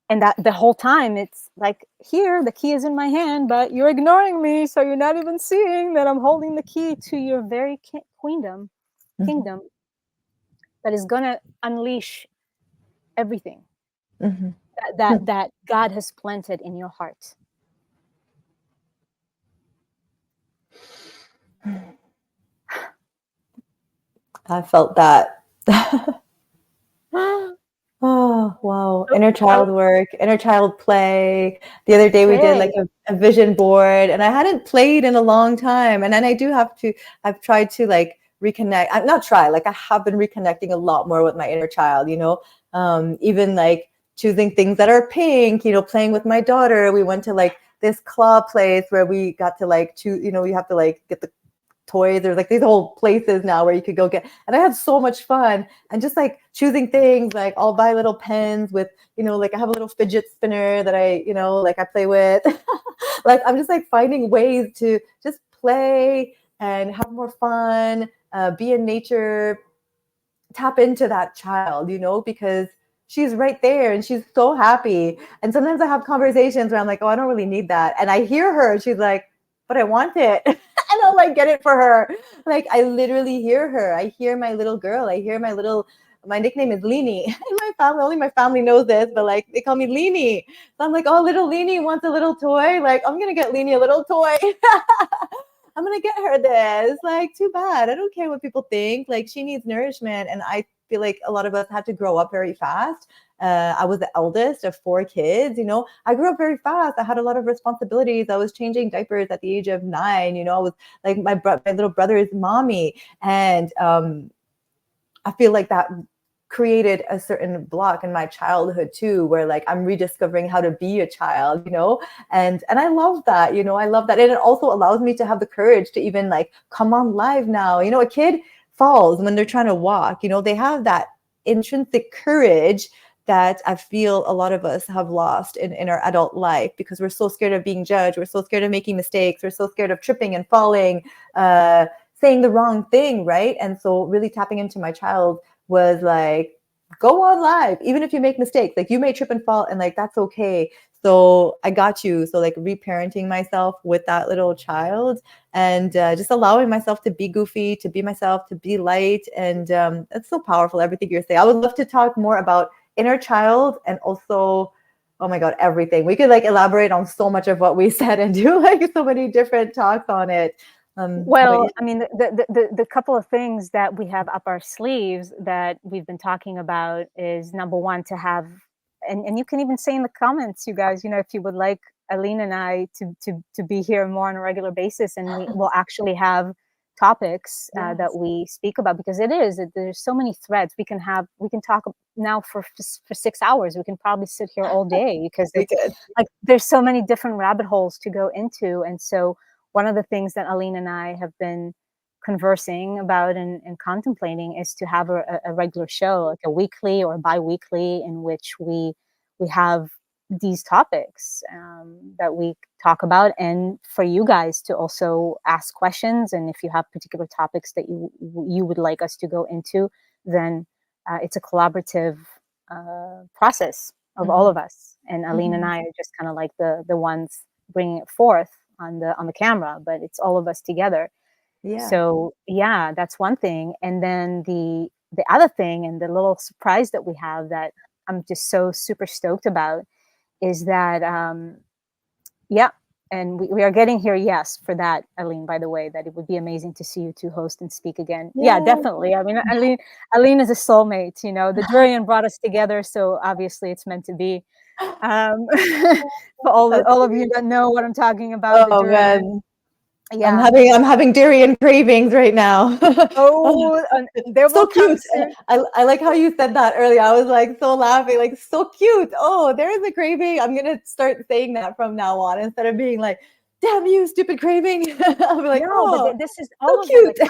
And that the whole time it's like, here, the key is in my hand, but you're ignoring me, so you're not even seeing that I'm holding the key to your very queendom, Mhm. kingdom, that is gonna unleash everything Mhm. that God has planted in your heart. I felt that. Oh, wow. Oh, Inner oh, child work, inner child play. The other day we did like okay. a vision board, and I hadn't played in a long time. And then I do have to, I've tried to like reconnect. I'm not try, like I have been reconnecting a lot more with my inner child, even like choosing things that are pink, playing with my daughter. We went to like this claw place where we got to like choose, you have to like get the toys. There's like these whole places now where you could go get, and I had so much fun. And just like choosing things, like I'll buy little pens with, like I have a little fidget spinner that like I play with. Like I'm just like finding ways to just play and have more fun, be in nature, tap into that child, because she's right there and she's so happy. And sometimes I have conversations where I'm like, oh, I don't really need that. And I hear her, and she's like, but I want it. And I'll like get it for her. Like I literally hear her. I hear my little girl. I hear my nickname is Leanie. And my family, only my family knows this, but like they call me Leanie. So I'm like, oh, little Leanie wants a little toy. Like I'm gonna get Leanie a little toy. I'm gonna get her this. Like, too bad. I don't care what people think. Like, she needs nourishment, and I feel like a lot of us had to grow up very fast. I was the eldest of 4 kids. I grew up very fast. I had a lot of responsibilities. I was changing diapers at the age of 9. I was like my little brother's mommy, and I feel like that created a certain block in my childhood too, where like I'm rediscovering how to be a child, and I love that, I love that. And it also allows me to have the courage to even like come on live now. A kid falls when they're trying to walk, they have that intrinsic courage that I feel a lot of us have lost in our adult life, because we're so scared of being judged. We're so scared of making mistakes. We're so scared of tripping and falling, saying the wrong thing, right? And so really tapping into my child was like, go on live, even if you make mistakes. Like you may trip and fall, and like that's okay. So I got you. So like reparenting myself with that little child, and just allowing myself to be goofy, to be myself, to be light. And it's so powerful, everything you're saying. I would love to talk more about inner child, and also, oh my God, everything. We could like elaborate on so much of what we said and do like so many different talks on it. But Well, yeah. I mean, the couple of things that we have up our sleeves that we've been talking about is number one, to have, and you can even say in the comments, you guys, if you would like Aline and I to be here more on a regular basis, and we will actually have topics that Yes, we speak about, because there's so many threads we can talk now for 6 hours. We can probably sit here all day, because we it's could. like there's so many different rabbit holes to go into. And so one of the things that Aline and I have been conversing about and contemplating is to have a regular show, like a weekly or bi-weekly, in which we have these topics that we talk about, and for you guys to also ask questions. And if you have particular topics that you would like us to go into, then it's a collaborative process of all Mhm, of us. And Aline and mhm. I are just kind of like the ones bringing it forth on the camera, but it's all of us together. Yeah. So yeah, that's one thing. And then the other thing, and the little surprise that we have that I'm just so super stoked about, is that yeah, and we are getting here, yes, for that, Aline, by the way, that it would be amazing to see you two host and speak again. Yeah, Yes. definitely. I mean, Aline is a soulmate, the Durian brought us together, so obviously it's meant to be. Um, for That's all of you great. that know what I'm talking about, the Oh, durian. man. Yeah. I'm having durian cravings right now. Oh, Oh, and they will so come cute. soon. I like how you said that earlier. I was like so laughing, like so cute. Oh, there is a craving. I'm gonna start saying that from now on, instead of being like, damn you, stupid craving. I'll be like, No, but oh, this is so all of it, like cute.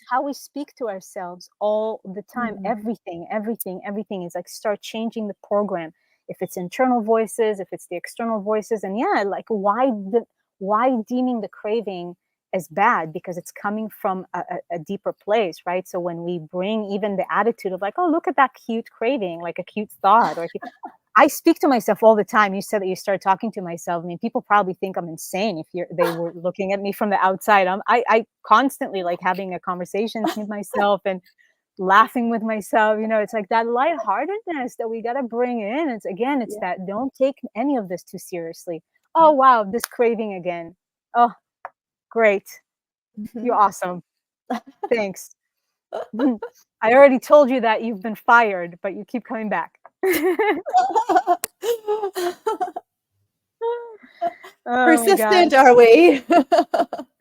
how we speak to ourselves all the time. Mm, Everything is like, start changing the program. If it's internal voices, if it's the external voices, and yeah, like why deeming the craving as bad, because it's coming from a deeper place, right? So when we bring even the attitude of like, oh, look at that cute craving, like a cute thought, or I speak to myself all the time. You said that you started talking to myself. I mean, people probably think I'm insane if they were looking at me from the outside. I constantly like having a conversations with myself and laughing with myself. It's like that lightheartedness that we gotta bring in. It's yeah. that, don't take any of this too seriously. Oh wow, this craving again. Oh, great. You're Mhm. awesome. Thanks. I already told you that you've been fired, but you keep coming back. Oh my gosh. Persistent are we?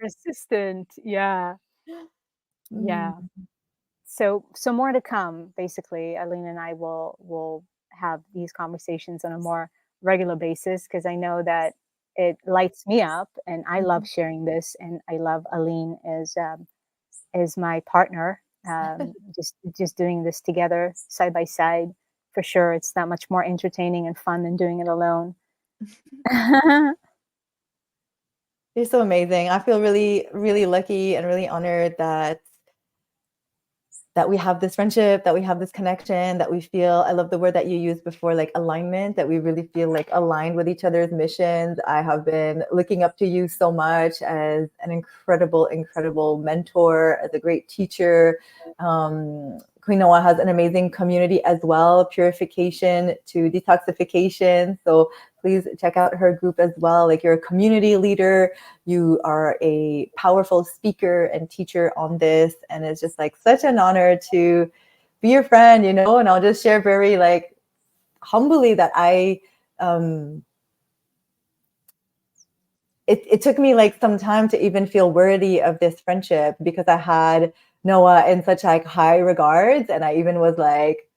Persistent. Yeah. Mm. Yeah. So more to come. Basically, Eileen and I will have these conversations on a more regular basis because I know that it lights me up, and I love Mhm. sharing this, and I love Eileen as my partner. Just doing this together, side by side, for sure. It's that much more entertaining and fun than doing it alone. You're so amazing. I feel really, really lucky and really honored that we have this friendship, that we have this connection, that we feel, I love the word that you used before, like alignment, that we really feel like aligned with each other's missions. I have been looking up to you so much as an incredible, incredible mentor, as a great teacher. Queen Noa has an amazing community as well, purification to detoxification. So please check out her group as well. Like, you're a community leader, you are a powerful speaker and teacher on this, and it's just like such an honor to be your friend, you know. And I'll just share very like humbly that it took me like some time to even feel worthy of this friendship, because I had Noah in such like high regards, and I even was like,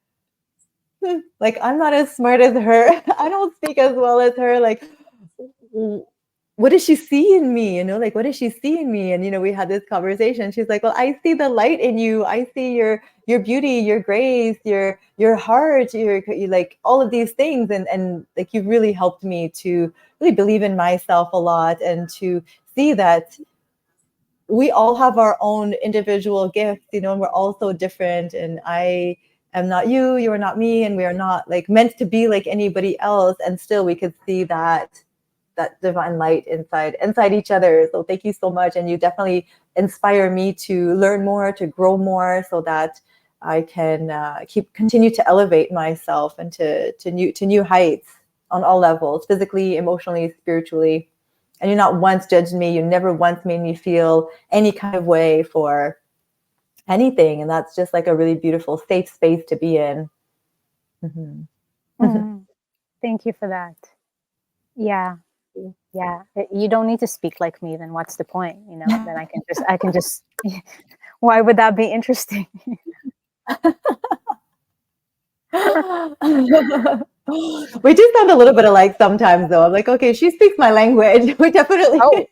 I'm not as smart as her. I don't speak as well as her. Like, what does she see in me? You know, like, what does she see in me? And, you know, we had this conversation. She's like, well, I see the light in you. I see your beauty, your grace, your heart, you like all of these things. And like, you've really helped me to really believe in myself a lot, and to see that we all have our own individual gifts, you know, and we're all so different. And I am not you, you are not me, and we are not like meant to be like anybody else. And still we could see that divine light inside each other. So thank you so much. And you definitely inspire me to learn more, to grow more, so that I can continue to elevate myself and to new heights on all levels, physically, emotionally, spiritually. And you not once judged me. You never once made me feel any kind of way for anything. And that's just like a really beautiful, safe space to be in. Mm-hmm. Mm, thank you for that. Yeah. Yeah. You don't need to speak like me, then what's the point? Then I can just why would that be interesting? We do sound a little bit alike sometimes, though. I'm like, okay, she speaks my language. We definitely. Oh,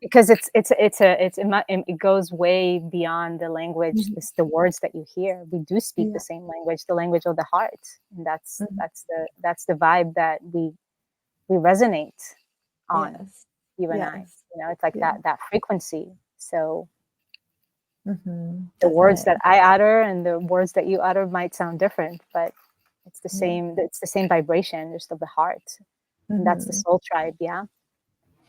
because it goes way beyond the language. Mhm. It's the words that you hear. We do speak the Yeah. same language, the language of the heart, and that's Mhm. that's the that's the vibe that we resonate on, Yes. you and I. Yes. It's like Yeah. that frequency. So the words that Definitely. I utter and the words that you utter might sound different, but it's the Yeah. same. It's the same vibration, just of the heart, and that's the Hmm. soul tribe. Yeah,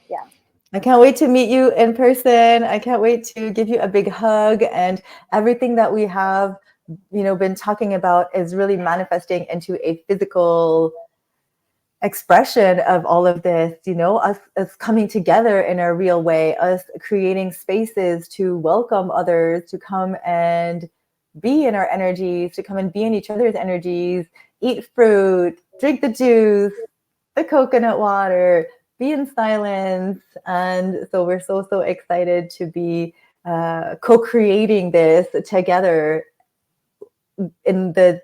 yeah. I can't wait to meet you in person. I can't wait to give you a big hug, and everything that we have, you know, been talking about is really manifesting into a physical expression of all of this, you know, us coming together in a real way, us creating spaces to welcome others to come and be in our energies, to come and be in each other's energies, eat fruit, drink the juice, the coconut water, be in silence. And so we're so excited to be co-creating this together in the,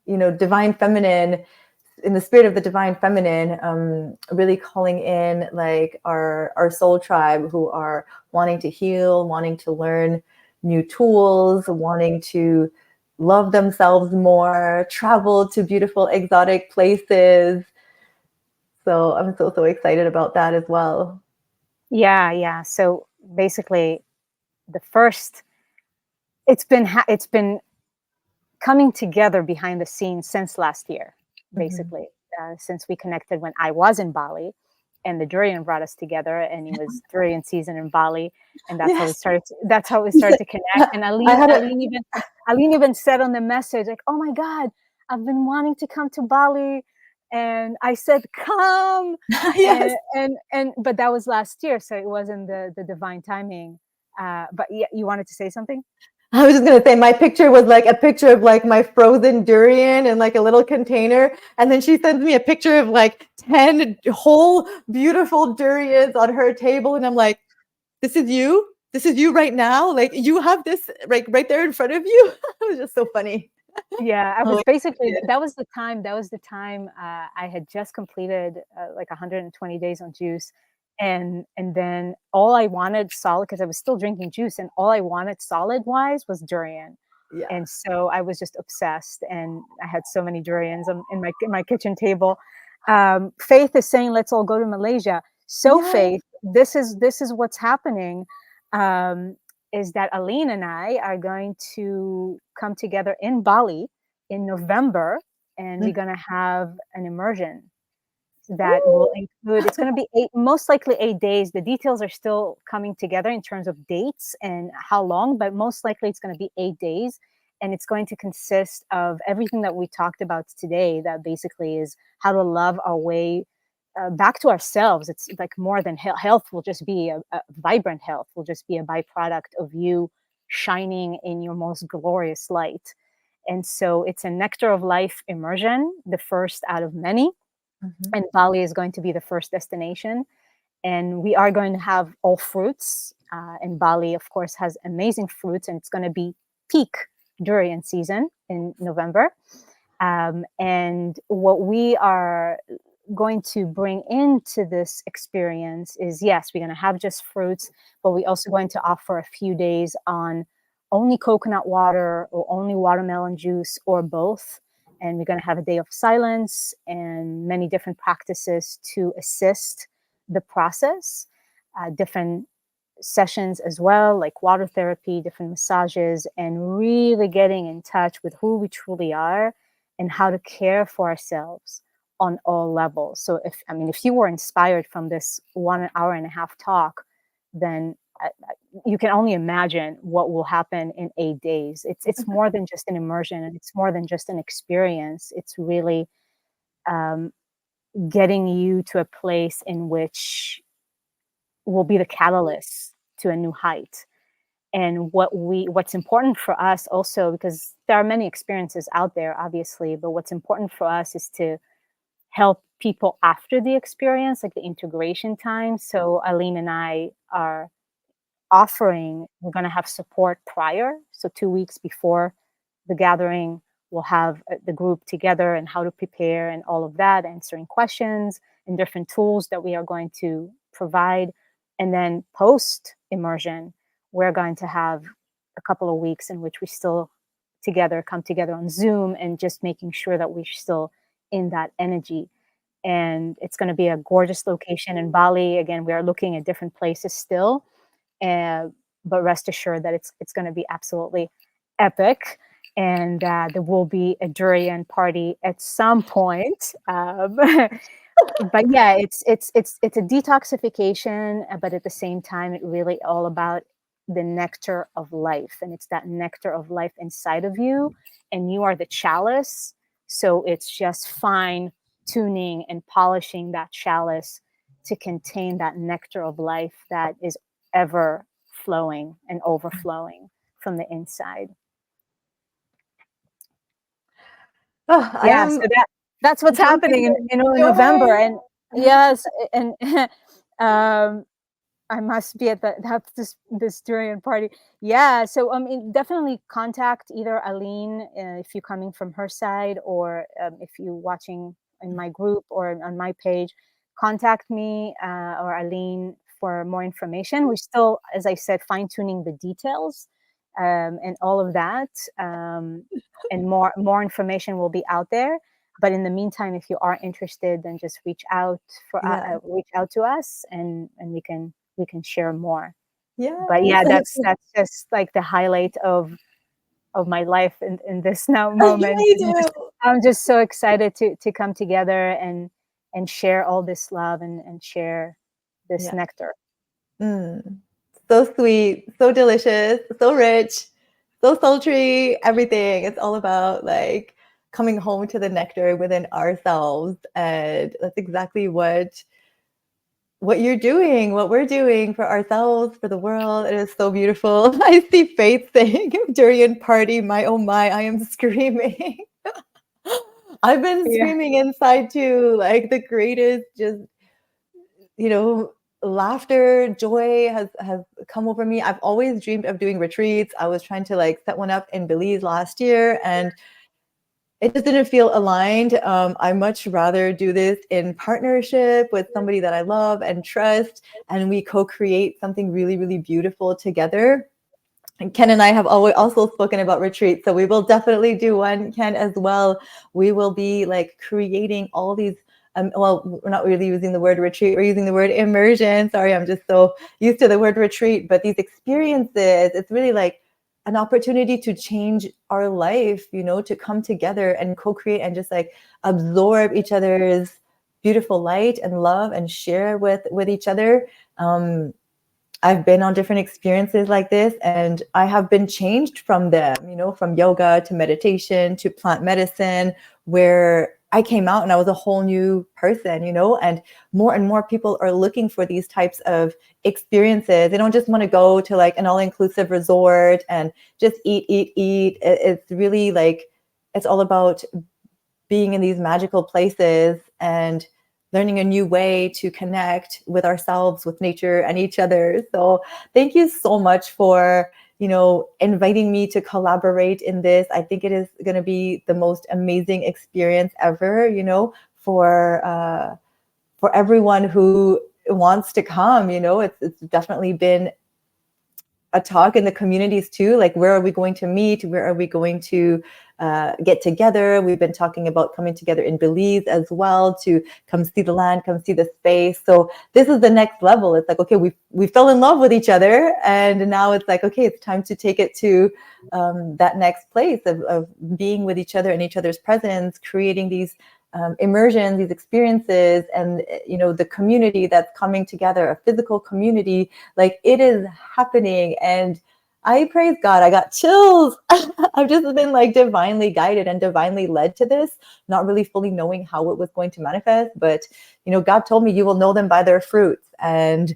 you know, divine feminine, in the spirit of the divine feminine, really calling in like our soul tribe, who are wanting to heal, wanting to learn new tools, wanting to love themselves more, travel to beautiful exotic places. So I'm so excited about that as well. Yeah, yeah. So basically, the first it's been coming together behind the scenes since last year, Mm-hmm. basically, since we connected when I was in Bali, and the durian brought us together, and it was durian season in Bali, and that's how we Yes. started. That's how we started to connect. And I had a Aline even said on the message, like, "Oh my God, I've been wanting to come to Bali," and I said, "Come," yes. and but that was last year, so it wasn't the divine timing. But yeah, you wanted to say something? I was just gonna say my picture was like a picture of like my frozen durian in like a little container, and then she sends me a picture of like 10 whole beautiful durians on her table, and I'm like, this is you? This is you right now? Like you have this like right there in front of you? It was just so funny. Yeah, I Oh, was basically yeah. that was the time, I had just completed, like 120 days on juice, and then all I wanted solid, because I was still drinking juice, and all I wanted solid-wise was durian, Yeah. and so I was just obsessed, and I had so many durians on in my kitchen table. Faith is saying, "Let's all go to Malaysia." So, Yeah. Faith, this is what's happening. Um, is that Aline and I are going to come together in Bali in November, and we're going to have an immersion that will Ooh. include, it's going to be eight, most likely 8 days. The details are still coming together in terms of dates and how long, but most likely it's going to be 8 days. And it's going to consist of everything that we talked about today, that basically is how to love our way back to ourselves. It's like more than health. Health will just be a vibrant health, will just be a byproduct of you shining in your most glorious light. And so it's a nectar of life immersion, the first out of many, Mhm. and Bali is going to be the first destination. And we are going to have all fruits. And Bali, of course, has amazing fruits, and it's going to be peak durian season in November. And what we are going to bring into this experience is, yes, we're going to have just fruits, but we're also going to offer a few days on only coconut water or only watermelon juice or both. And we're going to have a day of silence and many different practices to assist the process, different sessions as well, like water therapy, different massages, and really getting in touch with who we truly are and how to care for ourselves on all levels. So if you were inspired from this 1 hour and a half talk, then you can only imagine what will happen in 8 days. It's more than just an immersion, and it's more than just an experience. It's really um, getting you to a place in which will be the catalyst to a new height. And what's important for us also, because there are many experiences out there obviously, but what's important for us is to help people after the experience, like the integration time. So Aline and I are offering, we're going to have support prior, so 2 weeks before the gathering, we'll have the group together and how to prepare and all of that, answering questions and different tools that we are going to provide. And then post immersion, we're going to have a couple of weeks in which we still together come together on Zoom and just making sure that we're still in that energy. And it's going to be a gorgeous location in Bali. Again, we are looking at different places still, and but rest assured that it's going to be absolutely epic. And there will be a durian party at some point. But yeah, it's a detoxification, but at the same time, it really all about the nectar of life, and it's that nectar of life inside of you, and you are the chalice. So it's just fine tuning and polishing that chalice to contain that nectar of life that is ever flowing and overflowing from the inside. Oh, I Yeah, am so that's what's jumping happening for in November. joy. And yes, and um, I must be at that's this durian party. Yeah, so definitely contact either Aline if you're coming from her side, or if you're watching in my group or on my page. Contact me or Aline for more information. We're still, as I said, fine tuning the details and all of that, and more information will be out there. But in the meantime, if you are interested, then just Yeah. reach out to us, and we can share more. But Yes. yeah, that's just like the highlight of my life in this now Yeah, moment. you And do. I'm just so excited to come together and share all this love and share this Yeah. nectar. Mm. So sweet, so delicious, so rich, so sultry, everything. It's all about like coming home to the nectar within ourselves. And that's exactly what you're doing, what we're doing for ourselves, for the world. It is so beautiful. I see Faith saying, Durian party, my oh my, I am screaming. I've been Yeah. screaming inside too, like the greatest, just, you know, laughter, joy has come over me. I've always dreamed of doing retreats. I was trying to like set one up in Belize last year, and it just didn't feel aligned. I much rather do this in partnership with somebody that I love and trust, and we co-create something really, really beautiful together. And Ken and I have always also spoken about retreats, so we will definitely do one, Ken, as well. We will be like creating all these. Well, we're not really using the word retreat; we're using the word immersion. Sorry, I'm just so used to the word retreat. But these experiences, it's really like an opportunity to change our life, you know, to come together and co-create and just like absorb each other's beautiful light and love and share with each other. I've been on different experiences like this, and I have been changed from them, you know, from yoga to meditation to plant medicine, where I came out and I was a whole new person, you know, and more people are looking for these types of experiences. They don't just want to go to like an all-inclusive resort and just eat, eat, eat. It's really like, it's all about being in these magical places and learning a new way to connect with ourselves, with nature, and each other. So thank you so much for, you know, inviting me to collaborate in this. I think it is going to be the most amazing experience ever, you know, for everyone who wants to come. You know, it's definitely been a talk in the communities too, like where are we going to meet, where are we going to get together. We've been talking about coming together in Belize as well to come see the land, come see the space. So this is the next level. It's like, okay, we fell in love with each other, and now it's like, okay, it's time to take it to that next place of being with each other in each other's presence, creating these immersions, these experiences, and you know, the community that's coming together, a physical community. Like, it is happening, and I praise God. I got chills. I've just been like divinely guided and divinely led to this, not really fully knowing how it was going to manifest. But you know, God told me, you will know them by their fruits. And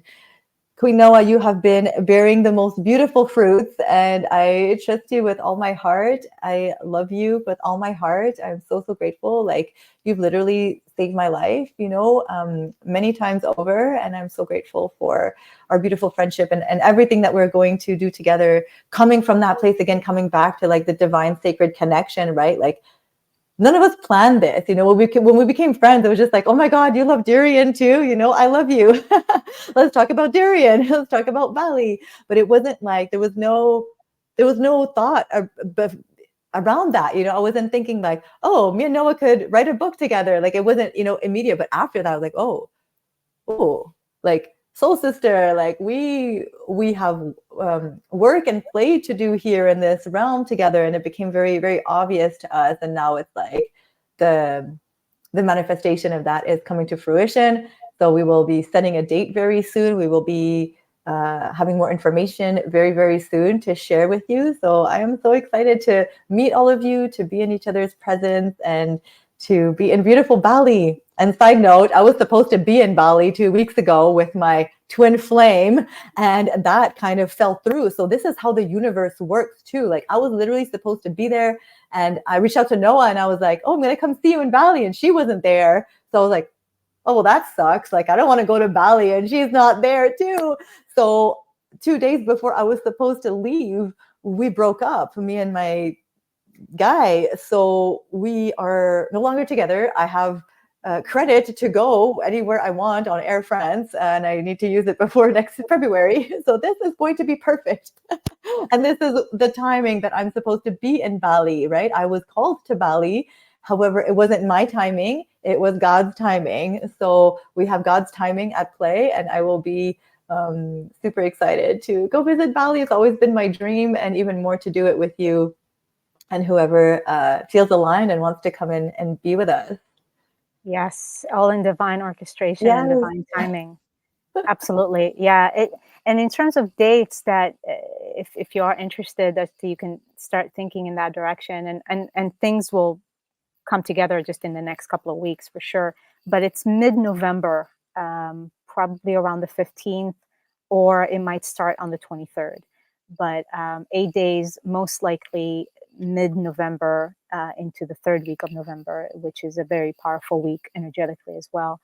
Queen Noa, you have been bearing the most beautiful fruits, and I trust you with all my heart. I love you with all my heart. I'm so, so grateful. Like, you've literally saved my life, you know, many times over. And I'm so grateful for our beautiful friendship and everything that we're going to do together, coming from that place again, coming back to like the divine sacred connection, right? Like, none of us planned this, you know. When we became friends, it was just like, oh my God, you love durian too, you know, I love you. Let's talk about durian. Let's talk about Bali. But it wasn't like there was no thought around that, you know. I wasn't thinking like, oh, me and Noah could write a book together. Like, it wasn't, you know, immediate. But after that, I was like, oh, like soul sister, like we have work and play to do here in this realm together. And it became very, very obvious to us. And now it's like the the manifestation of that is coming to fruition. So we will be setting a date very soon. We will be having more information very, very soon to share with you. So I am so excited to meet all of you, to be in each other's presence, and to be in beautiful Bali. And side note, I was supposed to be in Bali 2 weeks ago with my twin flame, and that kind of fell through. So this is how the universe works too. Like, I was literally supposed to be there, and I reached out to Noah and I was like, oh, I'm going to come see you in Bali. And she wasn't there. So I was like, oh, well, that sucks. Like, I don't want to go to Bali and she's not there too. So 2 days before I was supposed to leave, we broke up, me and my guy. So we are no longer together. I have credit to go anywhere I want on Air France, and I need to use it before next February. So this is going to be perfect. And this is the timing that I'm supposed to be in Bali, right? I was called to Bali. However, it wasn't my timing, it was God's timing. So we have God's timing at play, and I will be super excited to go visit Bali. It's always been my dream, and even more to do it with you and whoever feels aligned and wants to come in and be with us. Yes, all in divine orchestration and Yes. divine timing. Absolutely. Yeah. And in terms of dates that if you are interested, that you can start thinking in that direction, and things will come together just in the next couple of weeks for sure. But it's mid-November, probably around the 15th, or it might start on the 23rd. But 8 days, most likely mid-November into the third week of November, which is a very powerful week energetically as well.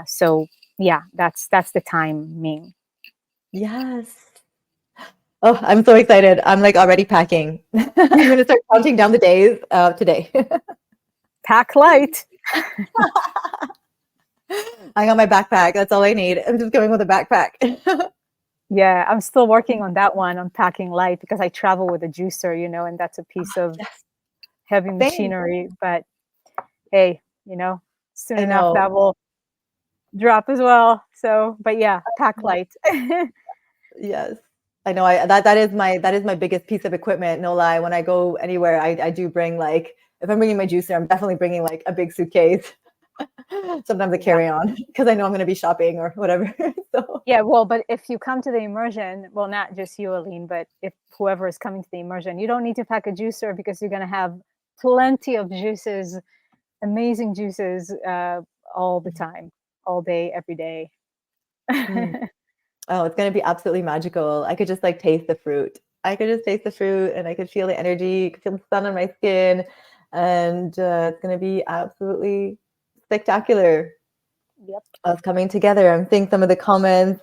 So yeah, that's the timing. Yes. Oh, I'm so excited. I'm like already packing. I'm going to start counting down the days today. Pack light. I got my backpack. That's all I need. I'm just going with a backpack. Yeah, I'm still working on that one, on packing light, because I travel with a juicer, and that's a piece of Yes. heavy Same. machinery. But hey, soon I enough know. that will drop as well. So, but yeah, pack light. Yes. I know. That is my biggest piece of equipment. No lie. When I go anywhere, I do bring like, if I'm bringing my juicer, I'm definitely bringing like a big suitcase. Sometimes I Yeah. carry on because I know I'm going to be shopping or whatever. So Yeah, well, but if you come to the immersion, well, not just you, Aline, but if whoever is coming to the immersion, you don't need to pack a juicer, because you're going to have plenty of juices, amazing juices, all the time, all day, every day. mm. Oh, it's going to be absolutely magical. I could just like taste the fruit. I could just taste the fruit and I could feel the energy, could feel the sun on my skin. And it's going to be absolutely spectacular Yep. of coming together. I'm seeing some of the comments.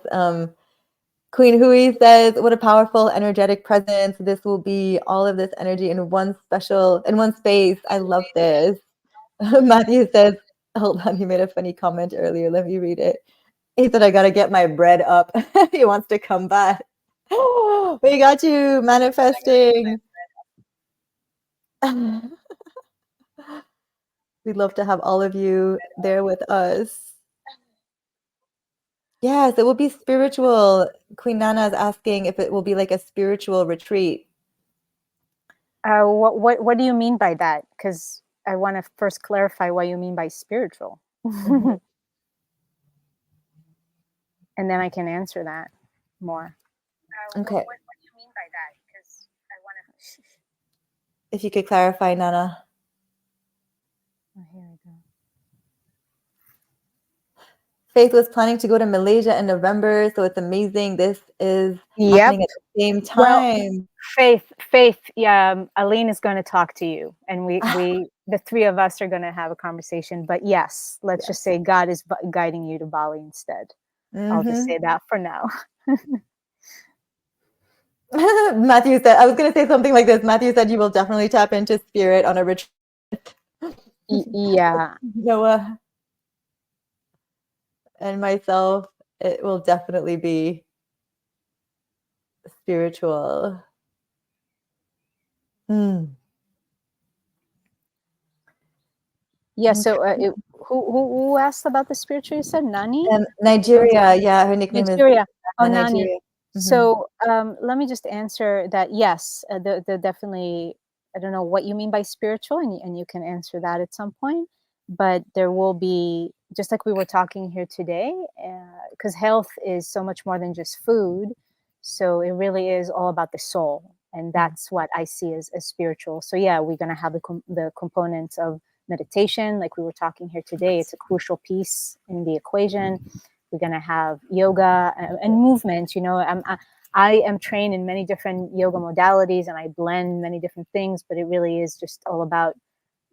Queen Hui says, what a powerful, energetic presence. This will be all of this energy in one space. I love this. Matthew says, hold on, he made a funny comment earlier. Let me read it. He said, I got to get my bread up. He wants to come back. We got you manifesting. We'd love to have all of you there with us. Yes, it will be spiritual. Queen Nana is asking if it will be like a spiritual retreat. What do you mean by that? Because I want to first clarify what you mean by spiritual, Mhm. and then I can answer that more. Okay. What do you mean by that? Because I want to. If you could clarify, Nana. Oh, here we go. Faith was planning to go to Malaysia in November, so it's amazing. This is Yep. happening at the same Well, time. Faith, yeah, Aline is going to talk to you, and we the three of us are going to have a conversation. But yes, let's just say God is guiding you to Bali instead. I'll just say that for now. Matthew said, I was going to say something like this. Matthew said, you will definitely tap into spirit on a retreat. Yeah. Noah and myself, it will definitely be spiritual. Mm. Yeah. So, who asked about the spiritual? You said Nani? Nigeria, yeah, her nickname is Nigeria. Oh, Nani. Nigeria. So, let me just answer that. Yes, the definitely. I don't know what you mean by spiritual, and you can answer that at some point. But there will be, just like we were talking here today, because health is so much more than just food. So it really is all about the soul, and that's what I see as spiritual. So yeah, we're gonna have the components of meditation, like we were talking here today. It's a crucial piece in the equation. We're going to have yoga and movement. I am trained in many different yoga modalities, and I blend many different things, but it really is just all about,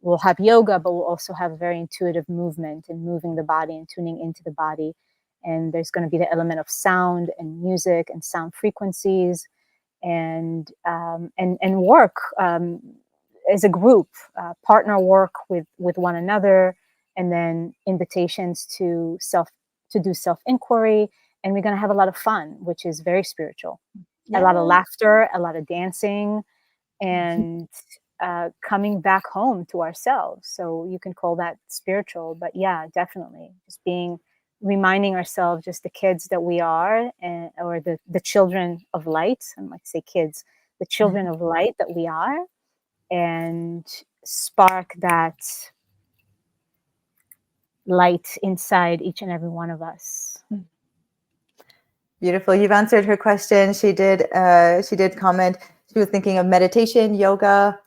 we'll have yoga, but we'll also have very intuitive movement and moving the body and tuning into the body. And there's going to be the element of sound and music and sound frequencies, and work as a group, partner work with one another, and then invitations to do self inquiry. And we're going to have a lot of fun, which is very spiritual. A lot of laughter, a lot of dancing, and coming back home to ourselves. So you can call that spiritual, but yeah, definitely just reminding ourselves, just the kids that we are, or the children of light. And like say kids, the children of light that we are, and spark that light inside each and every one of us. Beautiful. You've answered her question. She did comment. She was thinking of meditation, yoga.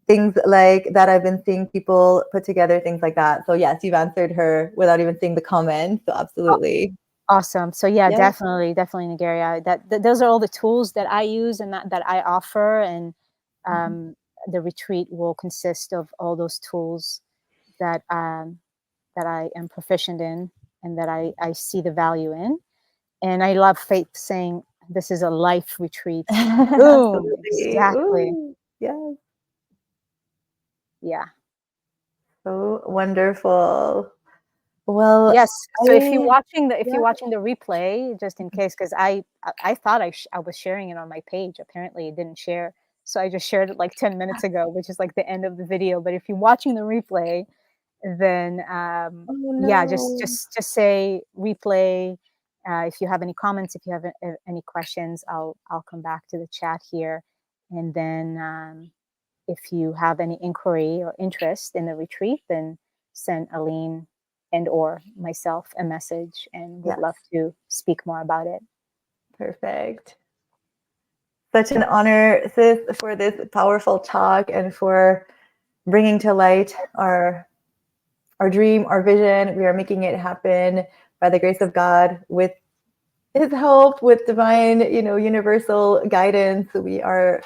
things like that I've been seeing people put together, things like that. So yes, you've answered her without even seeing the comment. So absolutely. Awesome. So yeah, Yeah. definitely Nigeria. Those are all the tools that I use and that I offer, and um, the retreat will consist of all those tools that that I am proficient in and that I see the value in. And I love Faith saying this is a life retreat. Boom. Absolutely. Exactly. Ooh, yes. Yeah. So wonderful. Well, Yes. So I if you're yeah. watching the replay, just in case, because I thought I was sharing it on my page. Apparently, it didn't share. So I just shared it like 10 minutes ago, which is like the end of the video. But if you're watching the replay, then Oh yeah, no. just say replay. If you have any comments, if you have any questions, I'll come back to the chat here, and then if you have any inquiry or interest in the retreat, then send Aline and or myself a message, and would Yes, love to speak more about it. perfect. Such an honor, sis, for this powerful talk and for bringing to light our dream, our vision. We are making it happen by the grace of God with his help, with divine, universal guidance. We are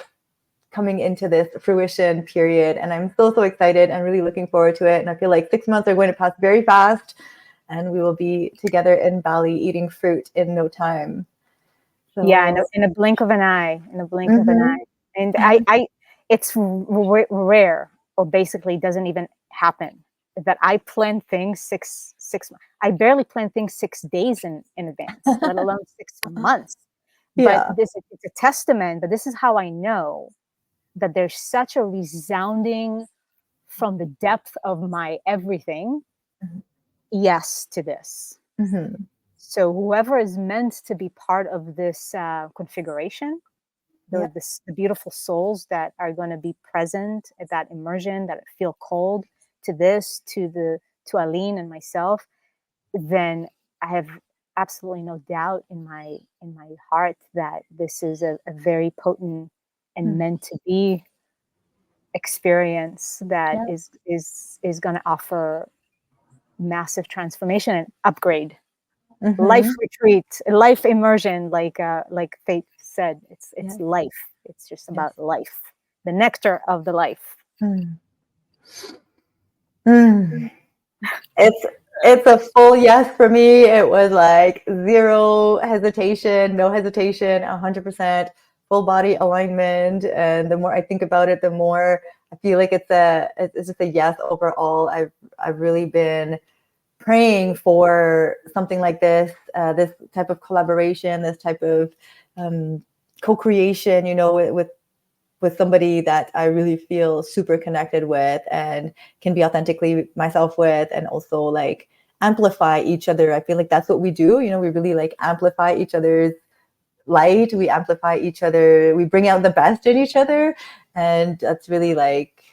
coming into this fruition period. And I'm so excited and really looking forward to it. And I feel like 6 months are going to pass very fast and we will be together in Bali eating fruit in no time. Yeah, So, in a blink of an eye, in a blink of an mm-hmm. eye. And it's rare, or basically doesn't even happen, that I plan things I barely plan things 6 days in advance, let alone 6 months. But Yeah. it's a testament, but this is how I know that there's such a resounding from the depth of my everything, yes to this. Mm-hmm. So whoever is meant to be part of this configuration, Yeah. the beautiful souls that are going to be present at that immersion, that feel called to this, to Aline and myself, then I have absolutely no doubt in my heart that this is a very potent and meant to be experience that Yeah. is going to offer massive transformation and upgrade, life Mm-hmm. retreat, life immersion, like Faith said. It's Yes. life. It's just Yes. about life, the nectar of the life. Mm. Mm. It's it's a full yes for me. It was like zero hesitation, no hesitation, 100% full body alignment. And the more I think about it, the more I feel like it's just a yes overall. I've really been praying for something like this, this type of collaboration, this type of co-creation, with somebody that I really feel super connected with and can be authentically myself with, and also like amplify each other. I feel like that's what we do. We really like amplify each other's light. We amplify each other. We bring out the best in each other. And that's really like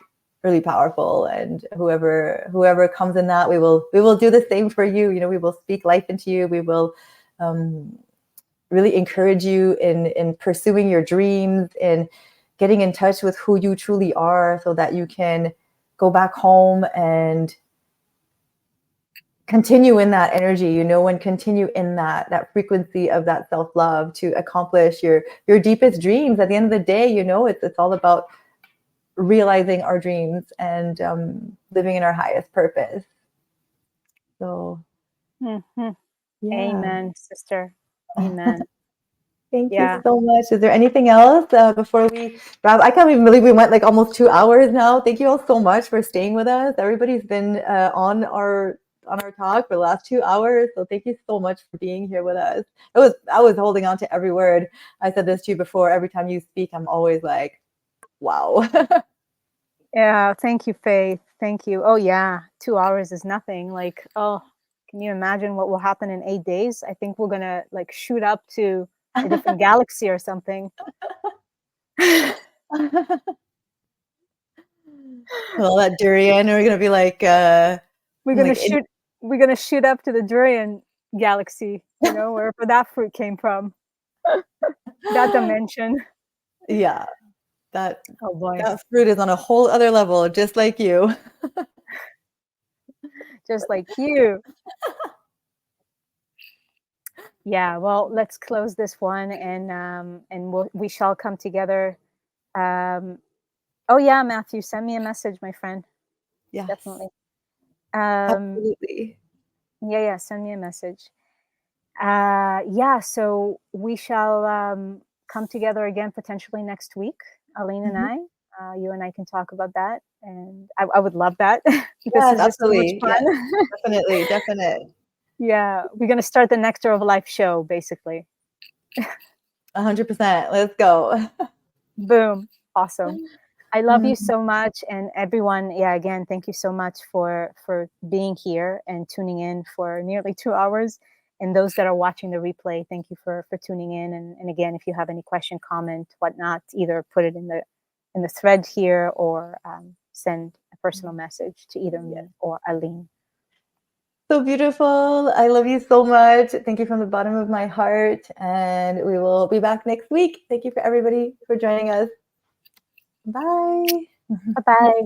really powerful. And whoever comes in that, we will do the same for you. We will speak life into you. We will really encourage you in pursuing your dreams, in getting in touch with who you truly are, so that you can go back home and continue in that energy, and continue in that frequency of that self-love to accomplish your deepest dreams. At the end of the day, it's all about realizing our dreams and living in our highest purpose. So Mm-hmm. yeah. Amen, sister. Amen. Thank you Yeah. so much. Is there anything else before we wrap? I can't even believe we went like almost 2 hours now. Thank you all so much for staying with us. Everybody's been on our talk for the last 2 hours. So thank you so much for being here with us. I was holding on to every word. I said this to you before. Every time you speak, I'm always like, wow. Yeah. Thank you, Faith. Thank you. Oh yeah. 2 hours is nothing. Like, oh, can you imagine what will happen in 8 days? I think we're gonna like shoot up to a different galaxy or something. All that durian, we're gonna be like, We're I'm gonna like, shoot we're gonna shoot up to the durian galaxy, wherever that fruit came from. That dimension. yeah. That Oh boy. that fruit is on a whole other level, just like you. Just like you. Yeah, well, let's close this one, and we shall come together. Um, oh yeah, Matthew, send me a message, my friend. Yes, Definitely. Um, absolutely. yeah, send me a message. Yeah, so we shall come together again potentially next week, Aline and Mhm. I. You and I can talk about that, and I would love that. This Yes, is just so much absolutely. Yes, fun. definitely, definite. Yeah, we're gonna start the Nectar of Life show, basically. 100%. Let's go. Boom. Awesome. I love you Mm, so much, and everyone, yeah, again, thank you so much for being here and tuning in for nearly 2 hours. And those that are watching the replay, thank you for tuning in. And again, if you have any question, comment, whatnot, either put it in the thread here, or send a personal message to either yes. me or Aline. So beautiful. I love you so much. Thank you from the bottom of my heart. And we will be back next week. Thank you for everybody for joining us. Bye. Bye-bye.